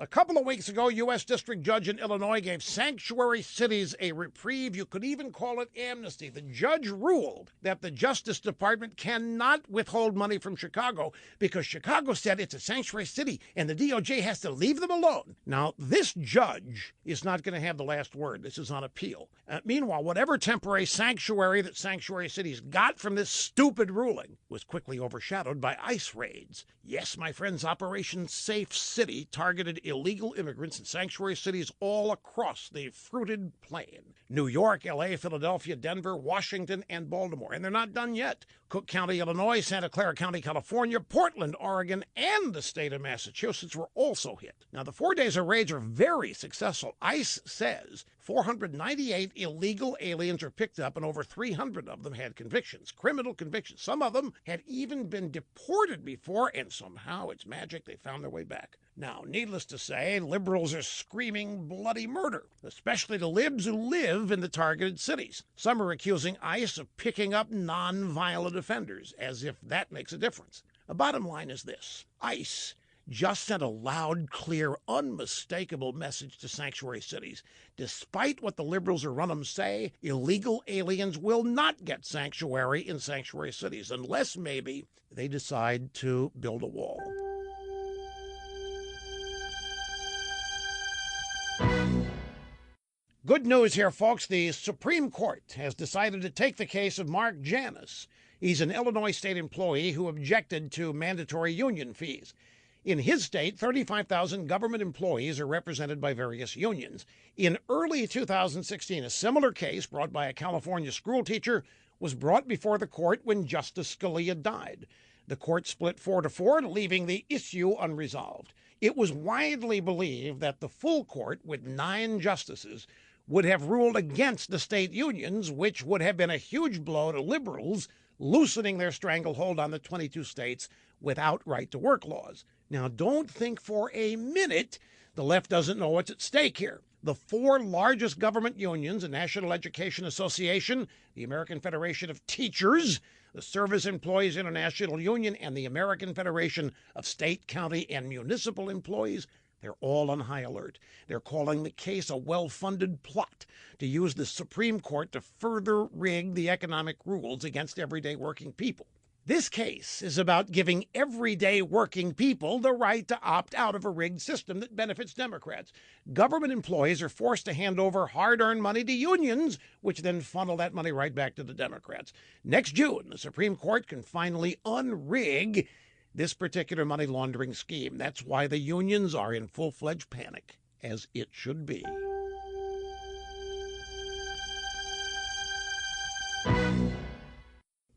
A couple of weeks ago, U.S. District Judge in Illinois gave sanctuary cities a reprieve. You could even call it amnesty. The judge ruled that the Justice Department cannot withhold money from Chicago because Chicago said it's a sanctuary city and the DOJ has to leave them alone. Now, this judge is not going to have the last word. This is on appeal. Meanwhile, whatever temporary sanctuary that sanctuary cities got from this stupid ruling was quickly overshadowed by ICE raids. Yes, my friends, Operation Safe City targeted illegal immigrants in sanctuary cities all across the fruited plain. New York, L.A., Philadelphia, Denver, Washington, and Baltimore. And they're not done yet. Cook County, Illinois, Santa Clara County, California, Portland, Oregon, and the state of Massachusetts were also hit. Now, the 4 days of raids are very successful. ICE says 498 illegal aliens were picked up, and over 300 of them had convictions, criminal convictions. Some of them had even been deported before, and somehow, it's magic, they found their way back. Now, needless to say, liberals are screaming bloody murder, especially the libs who live in the targeted cities. Some are accusing ICE of picking up non-violent offenders, as if that makes a difference. The bottom line is this: ICE just sent a loud, clear, unmistakable message to sanctuary cities. Despite what the liberals who run them say, illegal aliens will not get sanctuary in sanctuary cities, unless maybe they decide to build a wall. Good news here, folks. The Supreme Court has decided to take the case of Mark Janus. He's an Illinois state employee who objected to mandatory union fees. In his state, 35,000 government employees are represented by various unions. In early 2016, a similar case brought by a California schoolteacher was brought before the court when Justice Scalia died. The court split 4-4, leaving the issue unresolved. It was widely believed that the full court, with 9 justices, would have ruled against the state unions, which would have been a huge blow to liberals, loosening their stranglehold on the 22 states without right-to-work laws. Now, don't think for a minute the left doesn't know what's at stake here. The 4 largest government unions, the National Education Association, the American Federation of Teachers, the Service Employees International Union, and the American Federation of State, County, and Municipal Employees, they're all on high alert. They're calling the case a well-funded plot to use the Supreme Court to further rig the economic rules against everyday working people. This case is about giving everyday working people the right to opt out of a rigged system that benefits Democrats. Government employees are forced to hand over hard-earned money to unions, which then funnel that money right back to the Democrats. Next June, the Supreme Court can finally unrig this particular money laundering scheme. That's why the unions are in full-fledged panic, as it should be.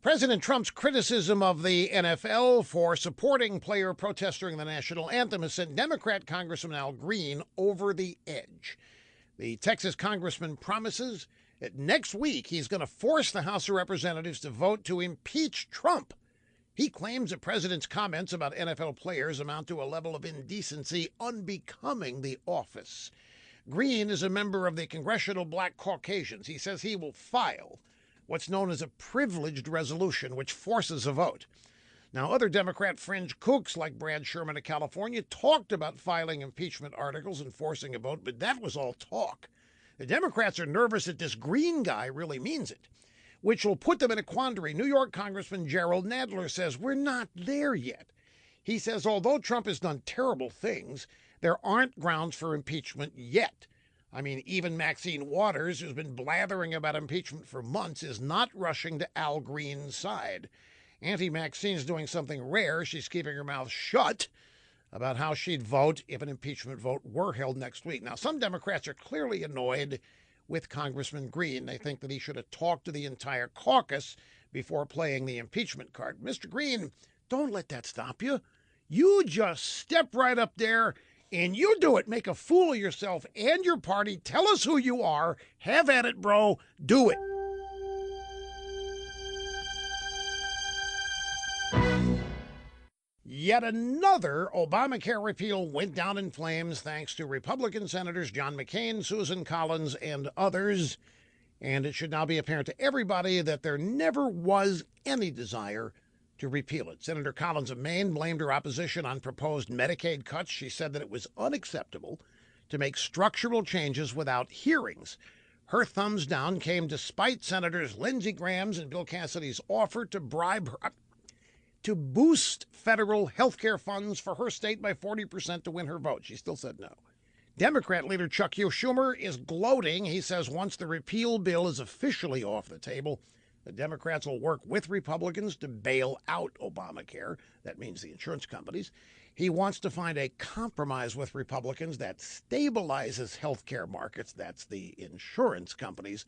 President Trump's criticism of the NFL for supporting player protests during the national anthem has sent Democrat Congressman Al Green over the edge. The Texas congressman promises that next week he's going to force the House of Representatives to vote to impeach Trump. He claims the president's comments about NFL players amount to a level of indecency unbecoming the office. Green is a member of the Congressional Black Caucasians. He says he will file what's known as a privileged resolution, which forces a vote. Now, other Democrat fringe kooks like Brad Sherman of California talked about filing impeachment articles and forcing a vote, but that was all talk. The Democrats are nervous that this Green guy really means it, which will put them in a quandary. New York Congressman Gerald Nadler says we're not there yet. He says although Trump has done terrible things, there aren't grounds for impeachment yet. I mean, even Maxine Waters, who's been blathering about impeachment for months, is not rushing to Al Green's side. Auntie Maxine's doing something rare. She's keeping her mouth shut about how she'd vote if an impeachment vote were held next week. Now, some Democrats are clearly annoyed with Congressman Green. They think that he should have talked to the entire caucus before playing the impeachment card. Mr. Green, don't let that stop you. You just step right up there and you do it. Make a fool of yourself and your party. Tell us who you are. Have at it, bro. Do it. Yet another Obamacare repeal went down in flames thanks to Republican Senators John McCain, Susan Collins, and others. And it should now be apparent to everybody that there never was any desire to repeal it. Senator Collins of Maine blamed her opposition on proposed Medicaid cuts. She said that it was unacceptable to make structural changes without hearings. Her thumbs down came despite Senators Lindsey Graham's and Bill Cassidy's offer to bribe her to boost federal health care funds for her state by 40% to win her vote. She still said no. Democrat leader Chuck Schumer is gloating. He says once the repeal bill is officially off the table, the Democrats will work with Republicans to bail out Obamacare. That means the insurance companies. He wants to find a compromise with Republicans that stabilizes health care markets. That's the insurance companies.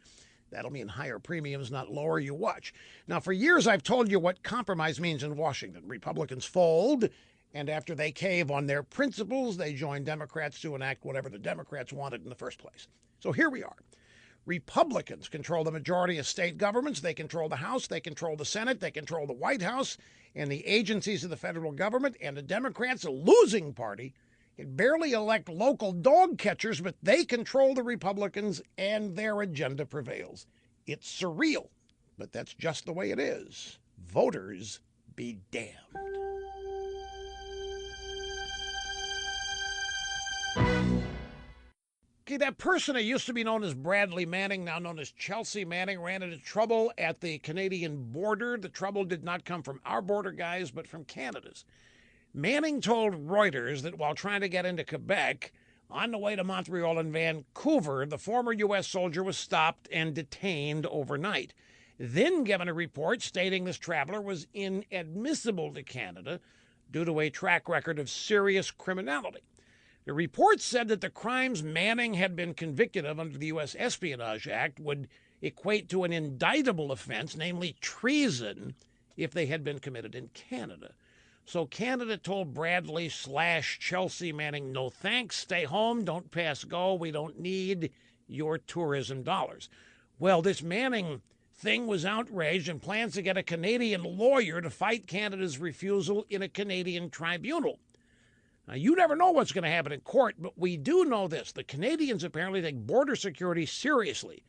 That'll mean higher premiums, not lower. You watch. Now, for years, I've told you what compromise means in Washington. Republicans fold, and after they cave on their principles, they join Democrats to enact whatever the Democrats wanted in the first place. So here we are. Republicans control the majority of state governments. They control the House. They control the Senate. They control the White House and the agencies of the federal government. And the Democrats, a losing party, can barely elect local dog catchers, but they control the Republicans and their agenda prevails. It's surreal, but that's just the way it is. Voters be damned. Okay, that person who used to be known as Bradley Manning, now known as Chelsea Manning, ran into trouble at the Canadian border. The trouble did not come from our border guys, but from Canada's. Manning told Reuters that while trying to get into Quebec, on the way to Montreal and Vancouver, the former U.S. soldier was stopped and detained overnight. Then given a report stating this traveler was inadmissible to Canada due to a track record of serious criminality. The report said that the crimes Manning had been convicted of under the U.S. Espionage Act would equate to an indictable offense, namely treason, if they had been committed in Canada. So Canada told Bradley/Chelsea Manning, no thanks, stay home, don't pass go, we don't need your tourism dollars. Well, this Manning thing was outraged and plans to get a Canadian lawyer to fight Canada's refusal in a Canadian tribunal. Now, you never know what's going to happen in court, but we do know this. The Canadians apparently take border security seriously.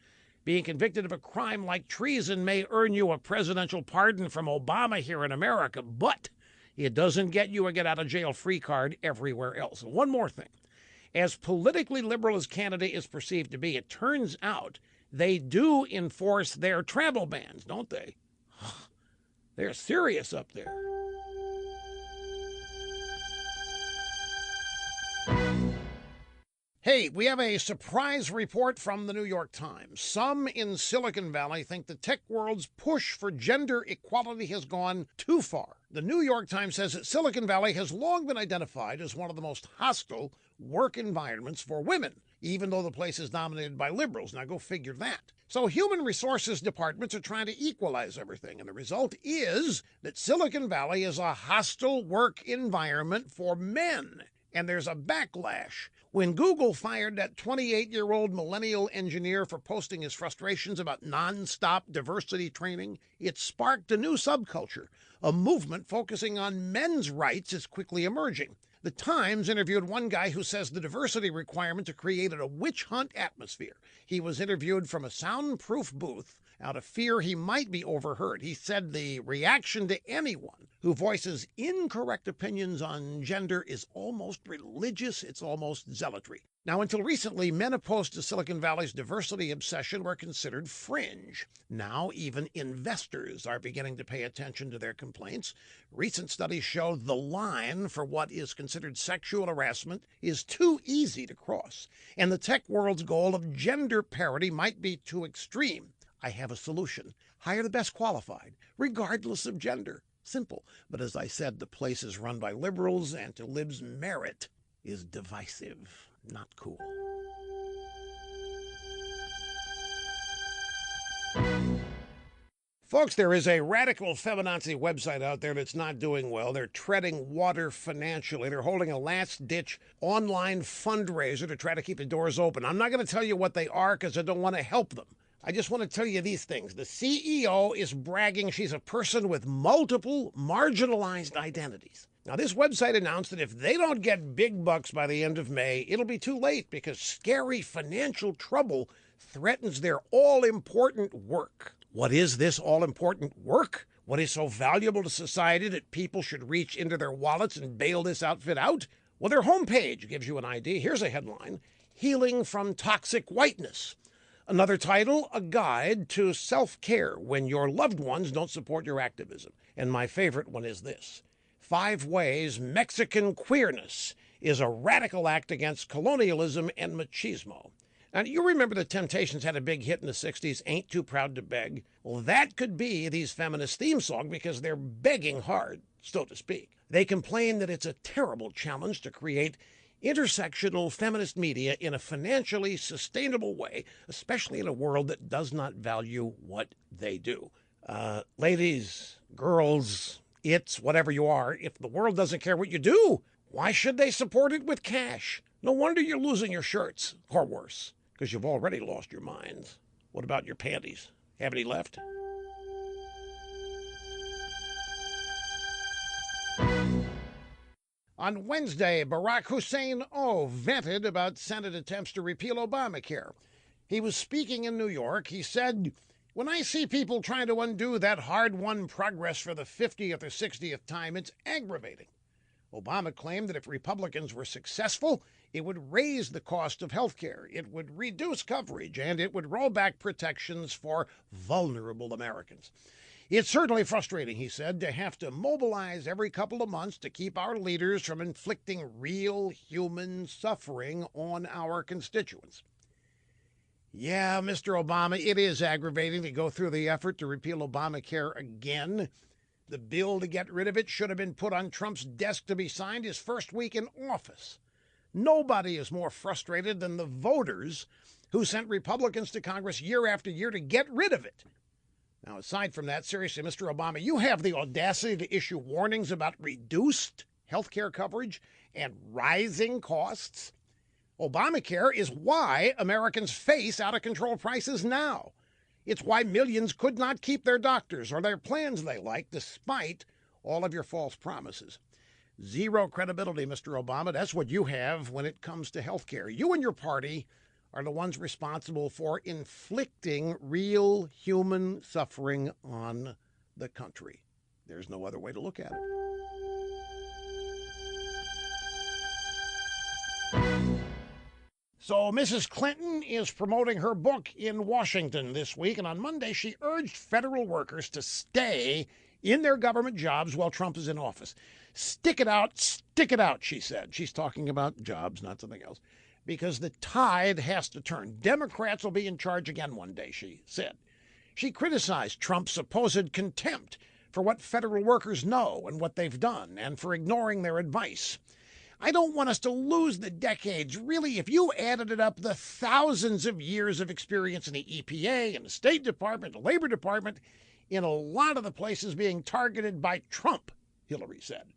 Being convicted of a crime like treason may earn you a presidential pardon from Obama here in America, but it doesn't get you a get-out-of-jail-free card everywhere else. One more thing. As politically liberal as Canada is perceived to be, it turns out they do enforce their travel bans, don't they? They're serious up there. Hey, we have a surprise report from the New York Times. Some in Silicon Valley think the tech world's push for gender equality has gone too far. The New York Times says that Silicon Valley has long been identified as one of the most hostile work environments for women, even though the place is dominated by liberals. Now go figure that. So human resources departments are trying to equalize everything, and the result is that Silicon Valley is a hostile work environment for men. And there's a backlash. When Google fired that 28-year-old millennial engineer for posting his frustrations about nonstop diversity training, it sparked a new subculture. A movement focusing on men's rights is quickly emerging. The Times interviewed one guy who says the diversity requirements created a witch hunt atmosphere. He was interviewed from a soundproof booth out of fear he might be overheard. He said the reaction to anyone who voices incorrect opinions on gender is almost religious. It's almost zealotry. Now, until recently, men opposed to Silicon Valley's diversity obsession were considered fringe. Now, even investors are beginning to pay attention to their complaints. Recent studies show the line for what is considered sexual harassment is too easy to cross, and the tech world's goal of gender parity might be too extreme. I have a solution. Hire the best qualified, regardless of gender. Simple. But as I said, the place is run by liberals, and to libs' merit is divisive. Not cool. Folks, there is a radical feminazi website out there that's not doing well. They're treading water financially. They're holding a last-ditch online fundraiser to try to keep the doors open. I'm not going to tell you what they are because I don't want to help them. I just want to tell you these things. The CEO is bragging she's a person with multiple marginalized identities. Now, this website announced that if they don't get big bucks by the end of May, it'll be too late because scary financial trouble threatens their all-important work. What is this all-important work? What is so valuable to society that people should reach into their wallets and bail this outfit out? Well, their homepage gives you an idea. Here's a headline: Healing from Toxic Whiteness. Another title, A Guide to Self-Care When Your Loved Ones Don't Support Your Activism. And my favorite one is this: 5 ways Mexican queerness is a radical act against colonialism and machismo. Now, you remember the Temptations had a big hit in the 60s, Ain't Too Proud to Beg? Well, that could be these feminist theme song because they're begging hard, so to speak. They complain that it's a terrible challenge to create intersectional feminist media in a financially sustainable way, especially in a world that does not value what they do. Ladies, girls, it's whatever you are, if the world doesn't care what you do, why should they support it with cash? No wonder you're losing your shirts, or worse, because you've already lost your minds. What about your panties? Have any left? On Wednesday, Barack Hussein vented about Senate attempts to repeal Obamacare. He was speaking in New York. He said, "When I see people trying to undo that hard-won progress for the 50th or 60th time, it's aggravating." Obama claimed that if Republicans were successful, it would raise the cost of health care, it would reduce coverage, and it would roll back protections for vulnerable Americans. "It's certainly frustrating," he said, "to have to mobilize every couple of months to keep our leaders from inflicting real human suffering on our constituents." Yeah, Mr. Obama, it is aggravating to go through the effort to repeal Obamacare again. The bill to get rid of it should have been put on Trump's desk to be signed his first week in office. Nobody is more frustrated than the voters who sent Republicans to Congress year after year to get rid of it. Now, aside from that, seriously, Mr. Obama, you have the audacity to issue warnings about reduced health care coverage and rising costs. Obamacare is why Americans face out-of-control prices now. It's why millions could not keep their doctors or their plans they like, despite all of your false promises. Zero credibility, Mr. Obama. That's what you have when it comes to health care. You and your party are the ones responsible for inflicting real human suffering on the country. There's no other way to look at it. So Mrs. Clinton is promoting her book in Washington this week, and on Monday she urged federal workers to stay in their government jobs while Trump is in office. Stick it out, she said. She's talking about jobs, not something else. Because the tide has to turn. Democrats will be in charge again one day, she said. She criticized Trump's supposed contempt for what federal workers know and what they've done, and for ignoring their advice. I don't want us to lose the decades. Really, if you added it up, the thousands of years of experience in the EPA and the State Department, the Labor Department, in a lot of the places being targeted by Trump, Hillary said.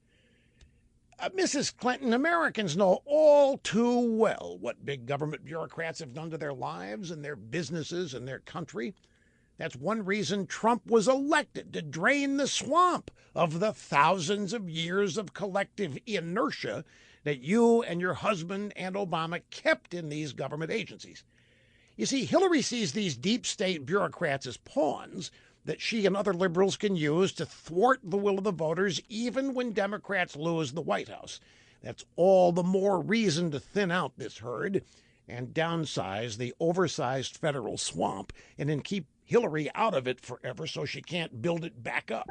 Mrs. Clinton, Americans know all too well what big government bureaucrats have done to their lives and their businesses and their country. That's one reason Trump was elected, to drain the swamp of the thousands of years of collective inertia that you and your husband and Obama kept in these government agencies. You see, Hillary sees these deep state bureaucrats as pawns that she and other liberals can use to thwart the will of the voters, even when Democrats lose the White House. That's all the more reason to thin out this herd and downsize the oversized federal swamp and then keep Hillary out of it forever so she can't build it back up.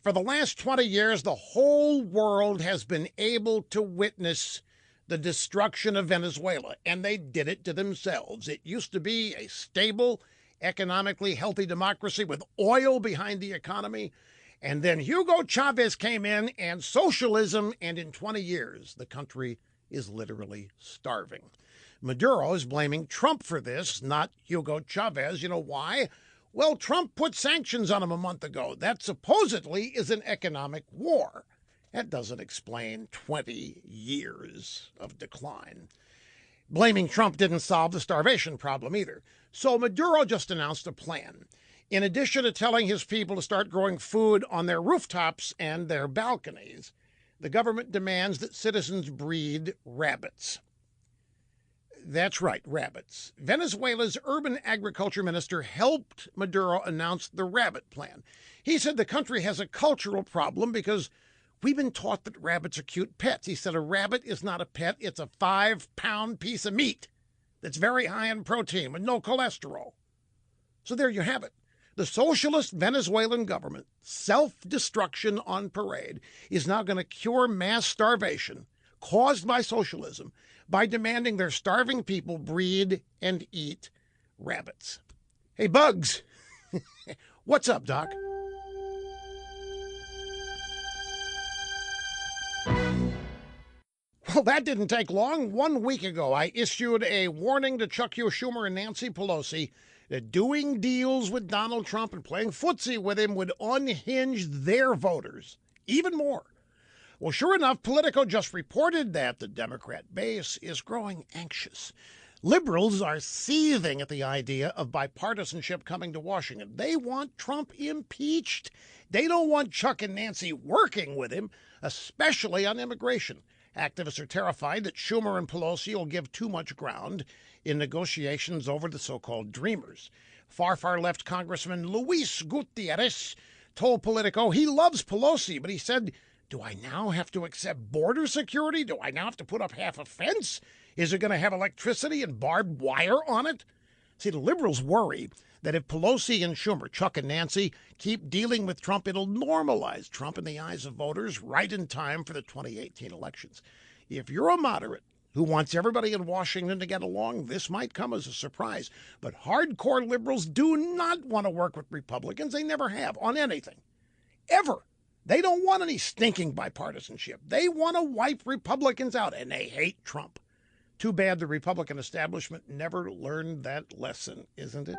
For the last 20 years, the whole world has been able to witness the destruction of Venezuela, and they did it to themselves. It used to be a stable, economically healthy democracy with oil behind the economy. And then Hugo Chavez came in and socialism, and in 20 years, the country is literally starving. Maduro is blaming Trump for this, not Hugo Chavez. You know why? Well, Trump put sanctions on him a month ago. That supposedly is an economic war. That doesn't explain 20 years of decline. Blaming Trump didn't solve the starvation problem either. So Maduro just announced a plan. In addition to telling his people to start growing food on their rooftops and their balconies, the government demands that citizens breed rabbits. That's right, rabbits. Venezuela's urban agriculture minister helped Maduro announce the rabbit plan. He said the country has a cultural problem because we've been taught that rabbits are cute pets. He said a rabbit is not a pet, it's a 5-pound piece of meat that's very high in protein with no cholesterol. So there you have it. The socialist Venezuelan government, self-destruction on parade, is now going to cure mass starvation caused by socialism by demanding their starving people breed and eat rabbits. Hey, Bugs, what's up, Doc? Well, that didn't take long. 1 week ago, I issued a warning to Chuck Schumer and Nancy Pelosi that doing deals with Donald Trump and playing footsie with him would unhinge their voters even more. Well, sure enough, Politico just reported that the Democrat base is growing anxious. Liberals are seething at the idea of bipartisanship coming to Washington. They want Trump impeached. They don't want Chuck and Nancy working with him, especially on immigration. Activists are terrified that Schumer and Pelosi will give too much ground in negotiations over the so-called Dreamers. Far left Congressman Luis Gutierrez told Politico he loves Pelosi, but he said, do I now have to accept border security? Do I now have to put up half a fence? Is it going to have electricity and barbed wire on it? See, the liberals worry that if Pelosi and Schumer, Chuck and Nancy, keep dealing with Trump, it'll normalize Trump in the eyes of voters right in time for the 2018 elections. If you're a moderate who wants everybody in Washington to get along, this might come as a surprise. But hardcore liberals do not want to work with Republicans. They never have on anything, ever. They don't want any stinking bipartisanship. They want to wipe Republicans out, and they hate Trump. Too bad the Republican establishment never learned that lesson, isn't it?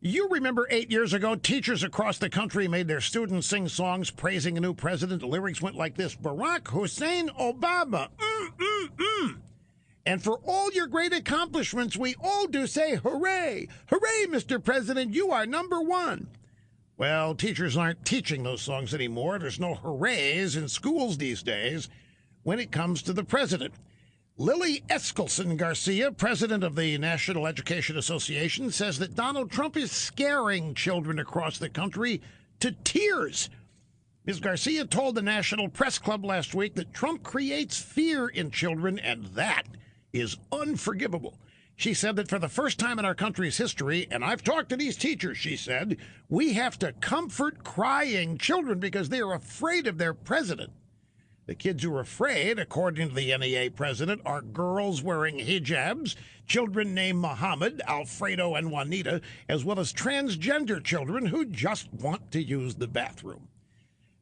You remember 8 years ago, teachers across the country made their students sing songs praising a new president. The lyrics went like this: Barack Hussein Obama, And for all your great accomplishments, we all do say hooray. Hooray, Mr. President, you are number one. Well, teachers aren't teaching those songs anymore. There's no hoorays in schools these days when it comes to the president. Lily Eskelsen Garcia, president of the National Education Association, says that Donald Trump is scaring children across the country to tears. Ms. Garcia told the National Press Club last week that Trump creates fear in children, and that is unforgivable. She said that for the first time in our country's history, and I've talked to these teachers, she said, we have to comfort crying children because they are afraid of their president. The kids who are afraid, according to the NEA president, are girls wearing hijabs, children named Muhammad, Alfredo, and Juanita, as well as transgender children who just want to use the bathroom.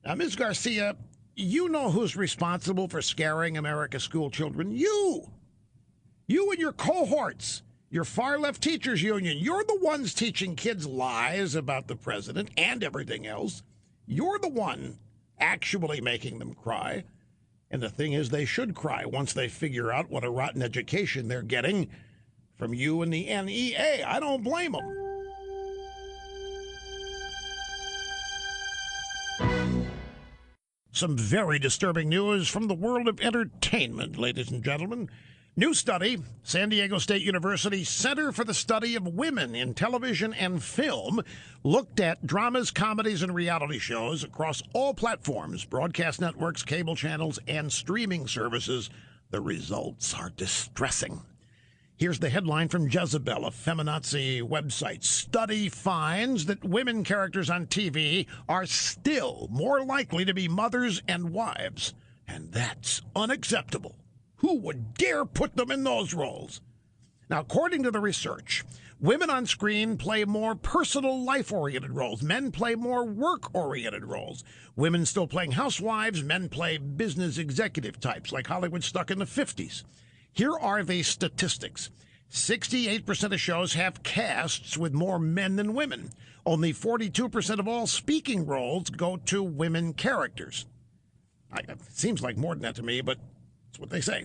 Now, Ms. Garcia, you know who's responsible for scaring America's school children. You and your cohorts, your far-left teachers union. You're the ones teaching kids lies about the president and everything else. You're the one actually making them cry. And the thing is, they should cry once they figure out what a rotten education they're getting from you and the NEA. I don't blame them. Some very disturbing news from the world of entertainment, ladies and gentlemen. New study, San Diego State University Center for the Study of Women in Television and Film looked at dramas, comedies, and reality shows across all platforms, broadcast networks, cable channels, and streaming services. The results are distressing. Here's the headline from Jezebel, a feminazi website. Study finds that women characters on TV are still more likely to be mothers and wives, and that's unacceptable. Who would dare put them in those roles? Now, according to the research, women on screen play more personal life-oriented roles. Men play more work-oriented roles. Women still playing housewives. Men play business executive types like Hollywood stuck in the 50s. Here are the statistics. 68% of shows have casts with more men than women. Only 42% of all speaking roles go to women characters. It seems like more than that to me, but that's what they say.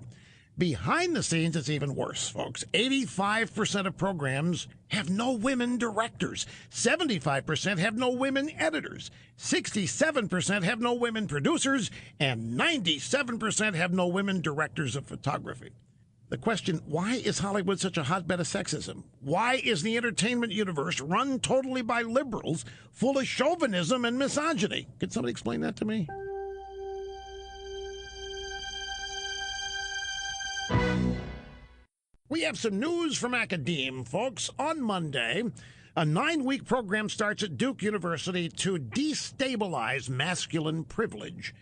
Behind the scenes, it's even worse, folks. 85% of programs have no women directors. 75% have no women editors. 67% have no women producers. And 97% have no women directors of photography. The question, why is Hollywood such a hotbed of sexism? Why is the entertainment universe run totally by liberals, full of chauvinism and misogyny? Could somebody explain that to me? We have some news from academe, folks. On Monday, a 9-week program starts at Duke University to destabilize masculine privilege.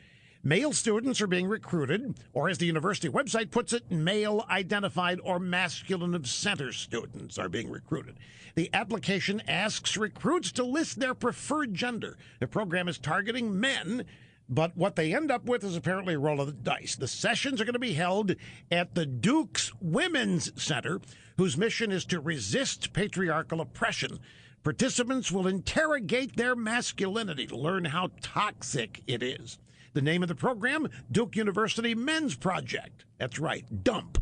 Male students are being recruited, or as the university website puts it, male-identified or masculine-of-center students are being recruited. The application asks recruits to list their preferred gender. The program is targeting men, but what they end up with is apparently a roll of the dice. The sessions are going to be held at the Duke's Women's Center, whose mission is to resist patriarchal oppression. Participants will interrogate their masculinity to learn how toxic it is. The name of the program, Duke University Men's Project. That's right, DUMP,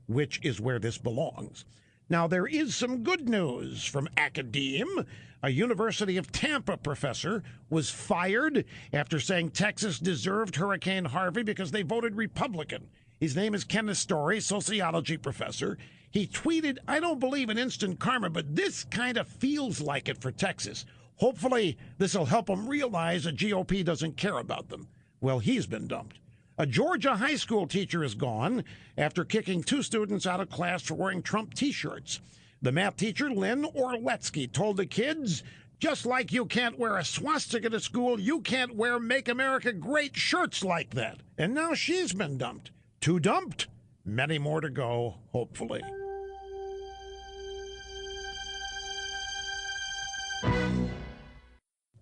which is where this belongs. Now, there is some good news from academe. A University of Tampa professor was fired after saying Texas deserved Hurricane Harvey because they voted Republican. His name is Kenneth Story, sociology professor. He tweeted, "I don't believe in instant karma, but this kind of feels like it for Texas. Hopefully, this will help them realize the GOP doesn't care about them." Well, he's been dumped. A Georgia high school teacher is gone after kicking 2 students out of class for wearing Trump T-shirts. The math teacher, Lynn Orletsky, told the kids, "Just like you can't wear a swastika to school, you can't wear Make America Great shirts like that." And now she's been dumped. 2 dumped, many more to go, hopefully.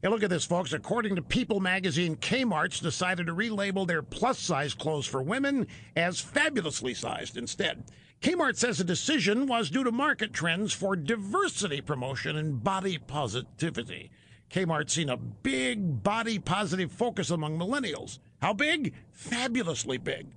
Hey, look at this, folks. According to People magazine, Kmart's decided to relabel their plus-size clothes for women as fabulously sized instead. Kmart says the decision was due to market trends for diversity promotion and body positivity. Kmart's seen a big body-positive focus among millennials. How big? Fabulously big.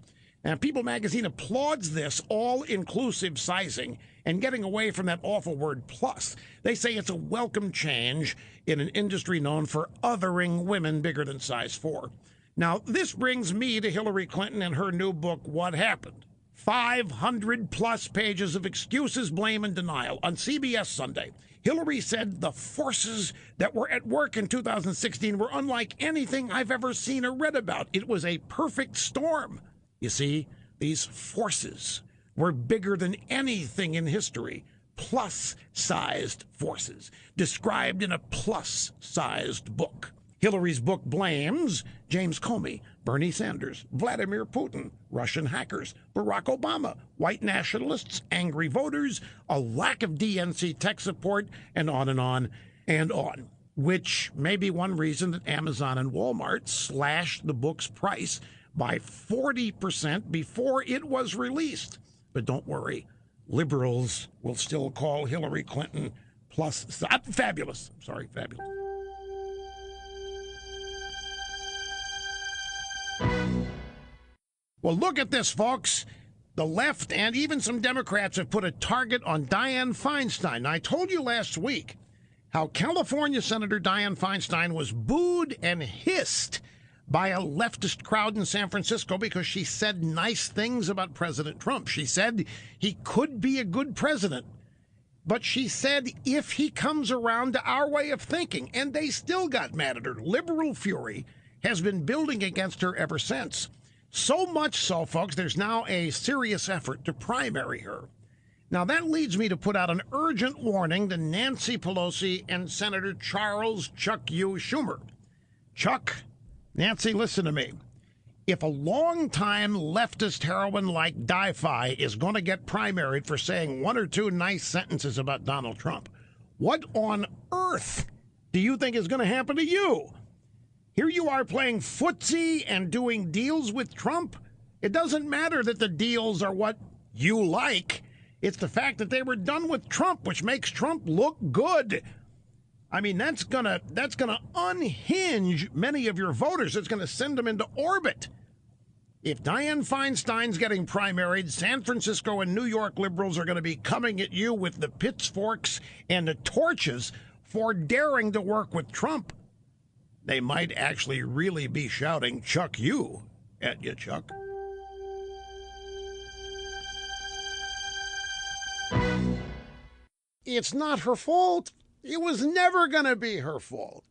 And People magazine applauds this all-inclusive sizing and getting away from that awful word plus. They say it's a welcome change in an industry known for othering women bigger than size 4. Now, this brings me to Hillary Clinton and her new book, What Happened? 500-plus pages of excuses, blame, and denial. On CBS Sunday, Hillary said the forces that were at work in 2016 were unlike anything I've ever seen or read about. It was a perfect storm. You see, these forces were bigger than anything in history. Plus-sized forces, described in a plus-sized book. Hillary's book blames James Comey, Bernie Sanders, Vladimir Putin, Russian hackers, Barack Obama, white nationalists, angry voters, a lack of DNC tech support, and on and on and on. Which may be one reason that Amazon and Walmart slashed the book's price by 40% before it was released. But don't worry, liberals will still call Hillary Clinton fabulous. Fabulous. Well, look at this, folks. The left and even some Democrats have put a target on Dianne Feinstein. Now, I told you last week how California Senator Dianne Feinstein was booed and hissed by a leftist crowd in San Francisco because she said nice things about President Trump. She said he could be a good president. But she said if he comes around to our way of thinking, and they still got mad at her. Liberal fury has been building against her ever since. So much so, folks, there's now a serious effort to primary her. Now, that leads me to put out an urgent warning to Nancy Pelosi and Senator Charles Chuck U. Schumer. Chuck, Nancy, listen to me. If a longtime leftist heroine like Di-Fi is going to get primaried for saying one or two nice sentences about Donald Trump, what on earth do you think is going to happen to you? Here you are playing footsie and doing deals with Trump. It doesn't matter that the deals are what you like. It's the fact that they were done with Trump, which makes Trump look good. I mean, that's gonna unhinge many of your voters. It's gonna send them into orbit. If Dianne Feinstein's getting primaried, San Francisco and New York liberals are going to be coming at you with the pitchforks and the torches for daring to work with Trump. They might actually really be shouting, "Chuck you," at you, Chuck. It's not her fault. It was never going to be her fault.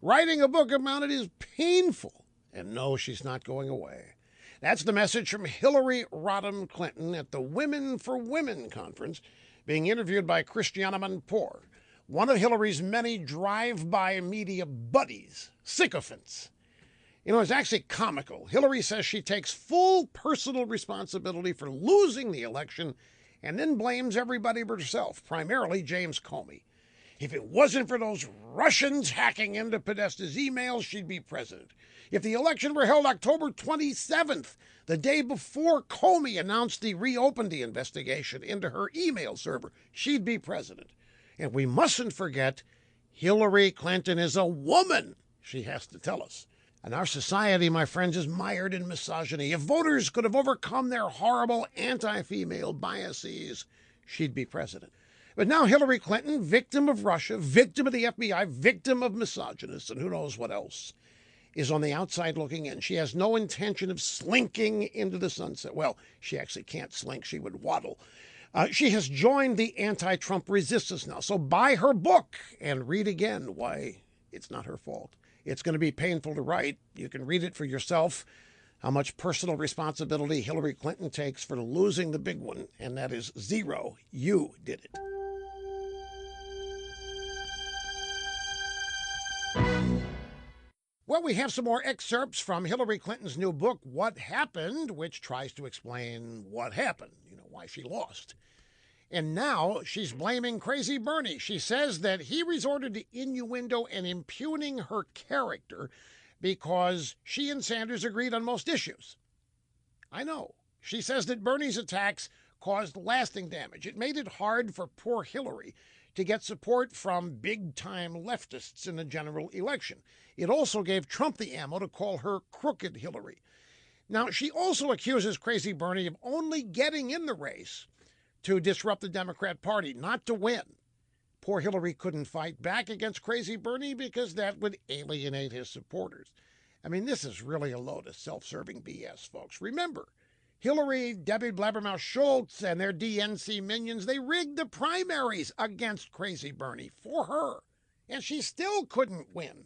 Writing a book about it is painful. And no, she's not going away. That's the message from Hillary Rodham Clinton at the Women for Women conference, being interviewed by Christiana Manpour, one of Hillary's many drive-by media buddies, sycophants. You know, it's actually comical. Hillary says she takes full personal responsibility for losing the election and then blames everybody but herself, primarily James Comey. If it wasn't for those Russians hacking into Podesta's emails, she'd be president. If the election were held October 27th, the day before Comey announced he reopened the investigation into her email server, she'd be president. And we mustn't forget, Hillary Clinton is a woman, she has to tell us. And our society, my friends, is mired in misogyny. If voters could have overcome their horrible anti-female biases, she'd be president. But now Hillary Clinton, victim of Russia, victim of the FBI, victim of misogynists, and who knows what else, is on the outside looking in. She has no intention of slinking into the sunset. Well, she actually can't slink. She would waddle. She has joined the anti-Trump resistance now. So buy her book and read again why it's not her fault. It's going to be painful to write. You can read it for yourself, how much personal responsibility Hillary Clinton takes for losing the big one, and that is zero. You did it. Well, we have some more excerpts from Hillary Clinton's new book, What Happened, which tries to explain what happened, why she lost. And now she's blaming Crazy Bernie. She says that he resorted to innuendo and impugning her character because she and Sanders agreed on most issues. I know. She says that Bernie's attacks caused lasting damage. It made it hard for poor Hillary to get support from big-time leftists in the general election. It also gave Trump the ammo to call her Crooked Hillary. Now, she also accuses Crazy Bernie of only getting in the race to disrupt the Democrat Party, not to win. Poor Hillary couldn't fight back against Crazy Bernie because that would alienate his supporters. I mean, this is really a load of self-serving BS, folks. Remember, Hillary, Debbie Blabbermouth Schultz, and their DNC minions, they rigged the primaries against Crazy Bernie for her, and she still couldn't win.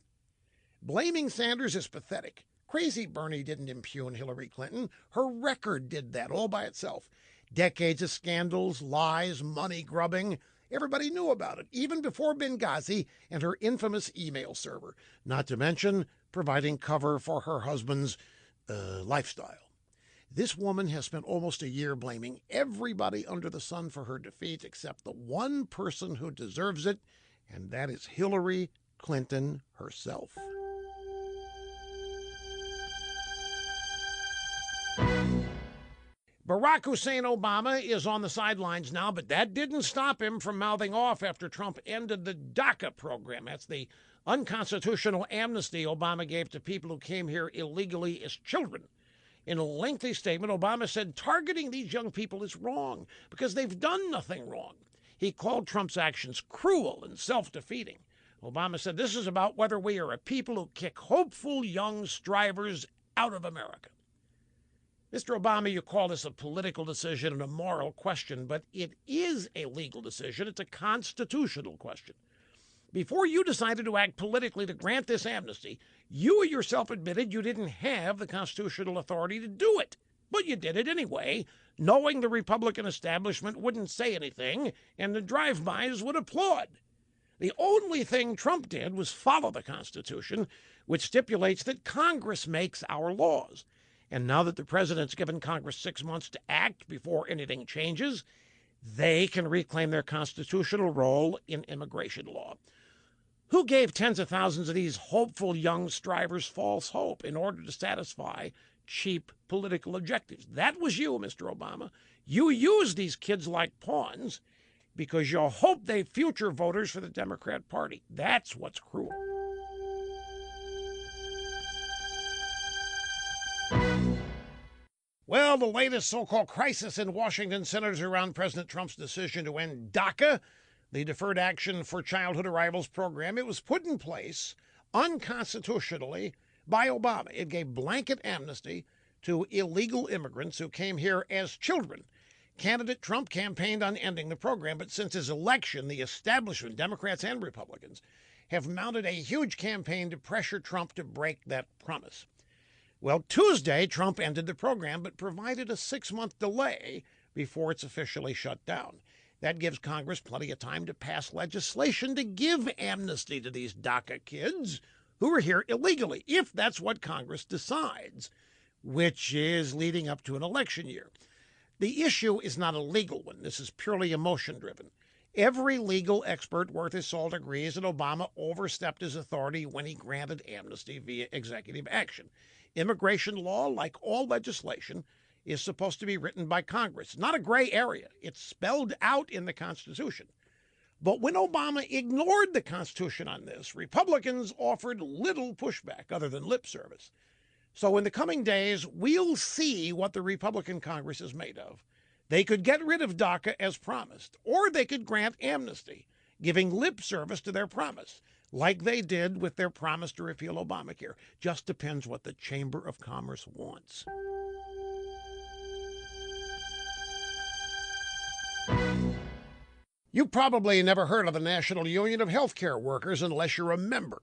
Blaming Sanders is pathetic. Crazy Bernie didn't impugn Hillary Clinton. Her record did that all by itself. Decades of scandals, lies, money grubbing. Everybody knew about it, even before Benghazi and her infamous email server, not to mention providing cover for her husband's lifestyle. This woman has spent almost a year blaming everybody under the sun for her defeat except the one person who deserves it, and that is Hillary Clinton herself. Barack Hussein Obama is on the sidelines now, but that didn't stop him from mouthing off after Trump ended the DACA program. That's the unconstitutional amnesty Obama gave to people who came here illegally as children. In a lengthy statement, Obama said targeting these young people is wrong because they've done nothing wrong. He called Trump's actions cruel and self-defeating. Obama said this is about whether we are a people who kick hopeful young strivers out of America. Mr. Obama, you call this a political decision and a moral question, but it is a legal decision. It's a constitutional question. Before you decided to act politically to grant this amnesty, you yourself admitted you didn't have the constitutional authority to do it. But you did it anyway, knowing the Republican establishment wouldn't say anything and the drive-bys would applaud. The only thing Trump did was follow the Constitution, which stipulates that Congress makes our laws. And now that the president's given Congress 6 months to act before anything changes, they can reclaim their constitutional role in immigration law. Who gave tens of thousands of these hopeful young strivers false hope in order to satisfy cheap political objectives? That was you, Mr. Obama. You used these kids like pawns because you hope they're future voters for the Democrat Party. That's what's cruel. Well, the latest so-called crisis in Washington centers around President Trump's decision to end DACA, the Deferred Action for Childhood Arrivals program. It was put in place unconstitutionally by Obama. It gave blanket amnesty to illegal immigrants who came here as children. Candidate Trump campaigned on ending the program, but since his election, the establishment, Democrats and Republicans, have mounted a huge campaign to pressure Trump to break that promise. Well, Tuesday, Trump ended the program, but provided a 6-month delay before it's officially shut down. That gives Congress plenty of time to pass legislation to give amnesty to these DACA kids who are here illegally, if that's what Congress decides, which is leading up to an election year. The issue is not a legal one. This is purely emotion-driven. Every legal expert worth his salt agrees that Obama overstepped his authority when he granted amnesty via executive action. Immigration law, like all legislation, is supposed to be written by Congress. Not a gray area. It's spelled out in the Constitution. But when Obama ignored the Constitution on this, Republicans offered little pushback other than lip service. So in the coming days, we'll see what the Republican Congress is made of. They could get rid of DACA as promised, or they could grant amnesty, giving lip service to their promise, like they did with their promise to repeal Obamacare. Just depends what the Chamber of Commerce wants. You probably never heard of the National Union of Healthcare Workers unless you're a member.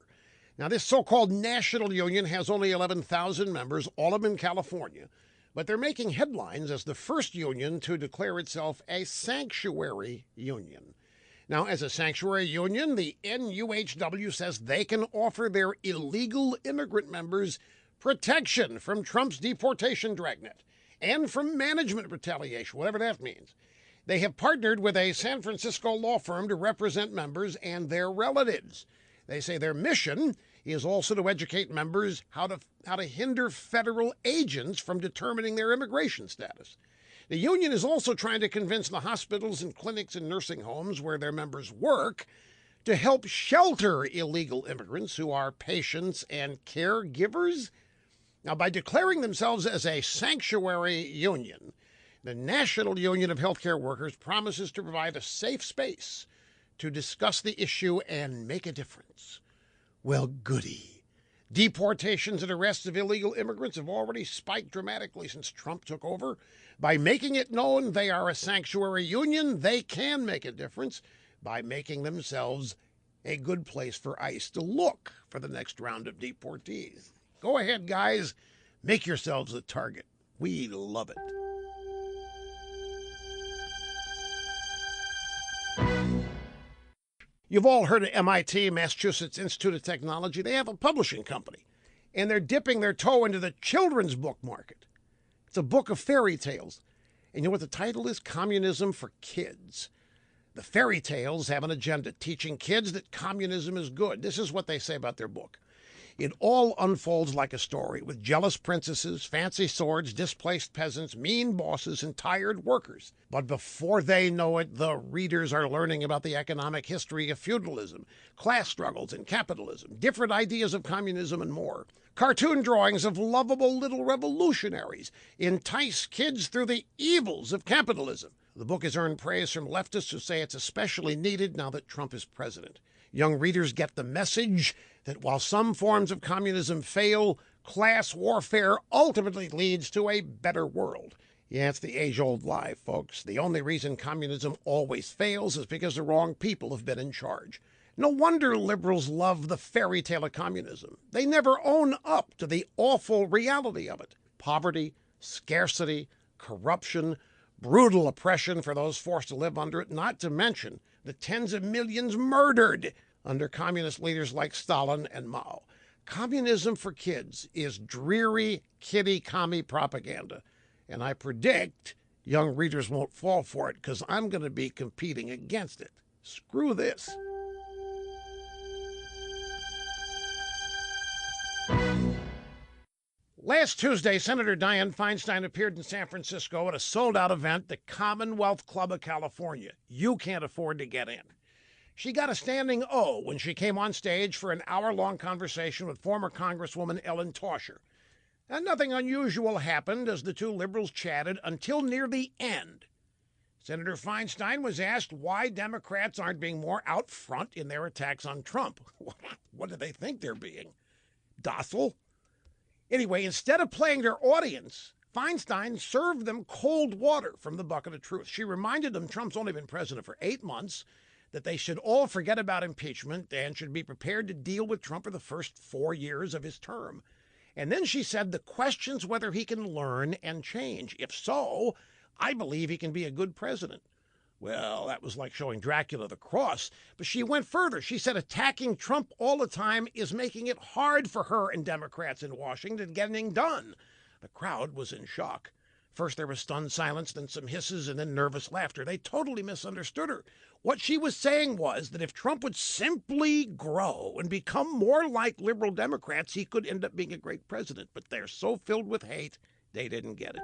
Now, this so-called National Union has only 11,000 members, all of them in California, but they're making headlines as the first union to declare itself a sanctuary union. Now, as a sanctuary union, the NUHW says they can offer their illegal immigrant members protection from Trump's deportation dragnet and from management retaliation, whatever that means. They have partnered with a San Francisco law firm to represent members and their relatives. They say their mission is also to educate members how to hinder federal agents from determining their immigration status. The union is also trying to convince the hospitals and clinics and nursing homes where their members work to help shelter illegal immigrants who are patients and caregivers. Now, by declaring themselves as a sanctuary union, the National Union of Healthcare Workers promises to provide a safe space to discuss the issue and make a difference. Well, goody. Deportations and arrests of illegal immigrants have already spiked dramatically since Trump took over. By making it known they are a sanctuary union, they can make a difference by making themselves a good place for ICE to look for the next round of deportees. Go ahead, guys. Make yourselves a target. We love it. You've all heard of MIT, Massachusetts Institute of Technology. They have a publishing company, and they're dipping their toe into the children's book market. It's a book of fairy tales. And you know what the title is? Communism for Kids. The fairy tales have an agenda, teaching kids that communism is good. This is what they say about their book. It all unfolds like a story, with jealous princesses, fancy swords, displaced peasants, mean bosses, and tired workers. But before they know it, the readers are learning about the economic history of feudalism, class struggles, and capitalism, different ideas of communism, and more. Cartoon drawings of lovable little revolutionaries entice kids through the evils of capitalism. The book has earned praise from leftists who say it's especially needed now that Trump is president. Young readers get the message that while some forms of communism fail, class warfare ultimately leads to a better world. Yeah, it's the age-old lie, folks. The only reason communism always fails is because the wrong people have been in charge. No wonder liberals love the fairy tale of communism. They never own up to the awful reality of it. Poverty, scarcity, corruption, brutal oppression for those forced to live under it, not to mention the tens of millions murdered under communist leaders like Stalin and Mao. Communism for kids is dreary, kitty-commie propaganda. And I predict young readers won't fall for it because I'm going to be competing against it. Screw this. Last Tuesday, Senator Dianne Feinstein appeared in San Francisco at a sold-out event, the Commonwealth Club of California. You can't afford to get in. She got a standing O when she came on stage for an hour-long conversation with former Congresswoman Ellen Tauscher. And nothing unusual happened as the two liberals chatted until near the end. Senator Feinstein was asked why Democrats aren't being more out front in their attacks on Trump. What do they think they're being? Docile? Anyway, instead of playing their audience, Feinstein served them cold water from the bucket of truth. She reminded them Trump's only been president for 8 months, that they should all forget about impeachment and should be prepared to deal with Trump for the first 4 years of his term. And then she said the question's whether he can learn and change. If so, I believe he can be a good president. Well, that was like showing Dracula the cross. But she went further. She said attacking Trump all the time is making it hard for her and Democrats in Washington to get anything done. The crowd was in shock. First there was stunned silence, then some hisses, and then nervous laughter. They totally misunderstood her. What she was saying was that if Trump would simply grow and become more like liberal Democrats, he could end up being a great president. But they're so filled with hate, they didn't get it.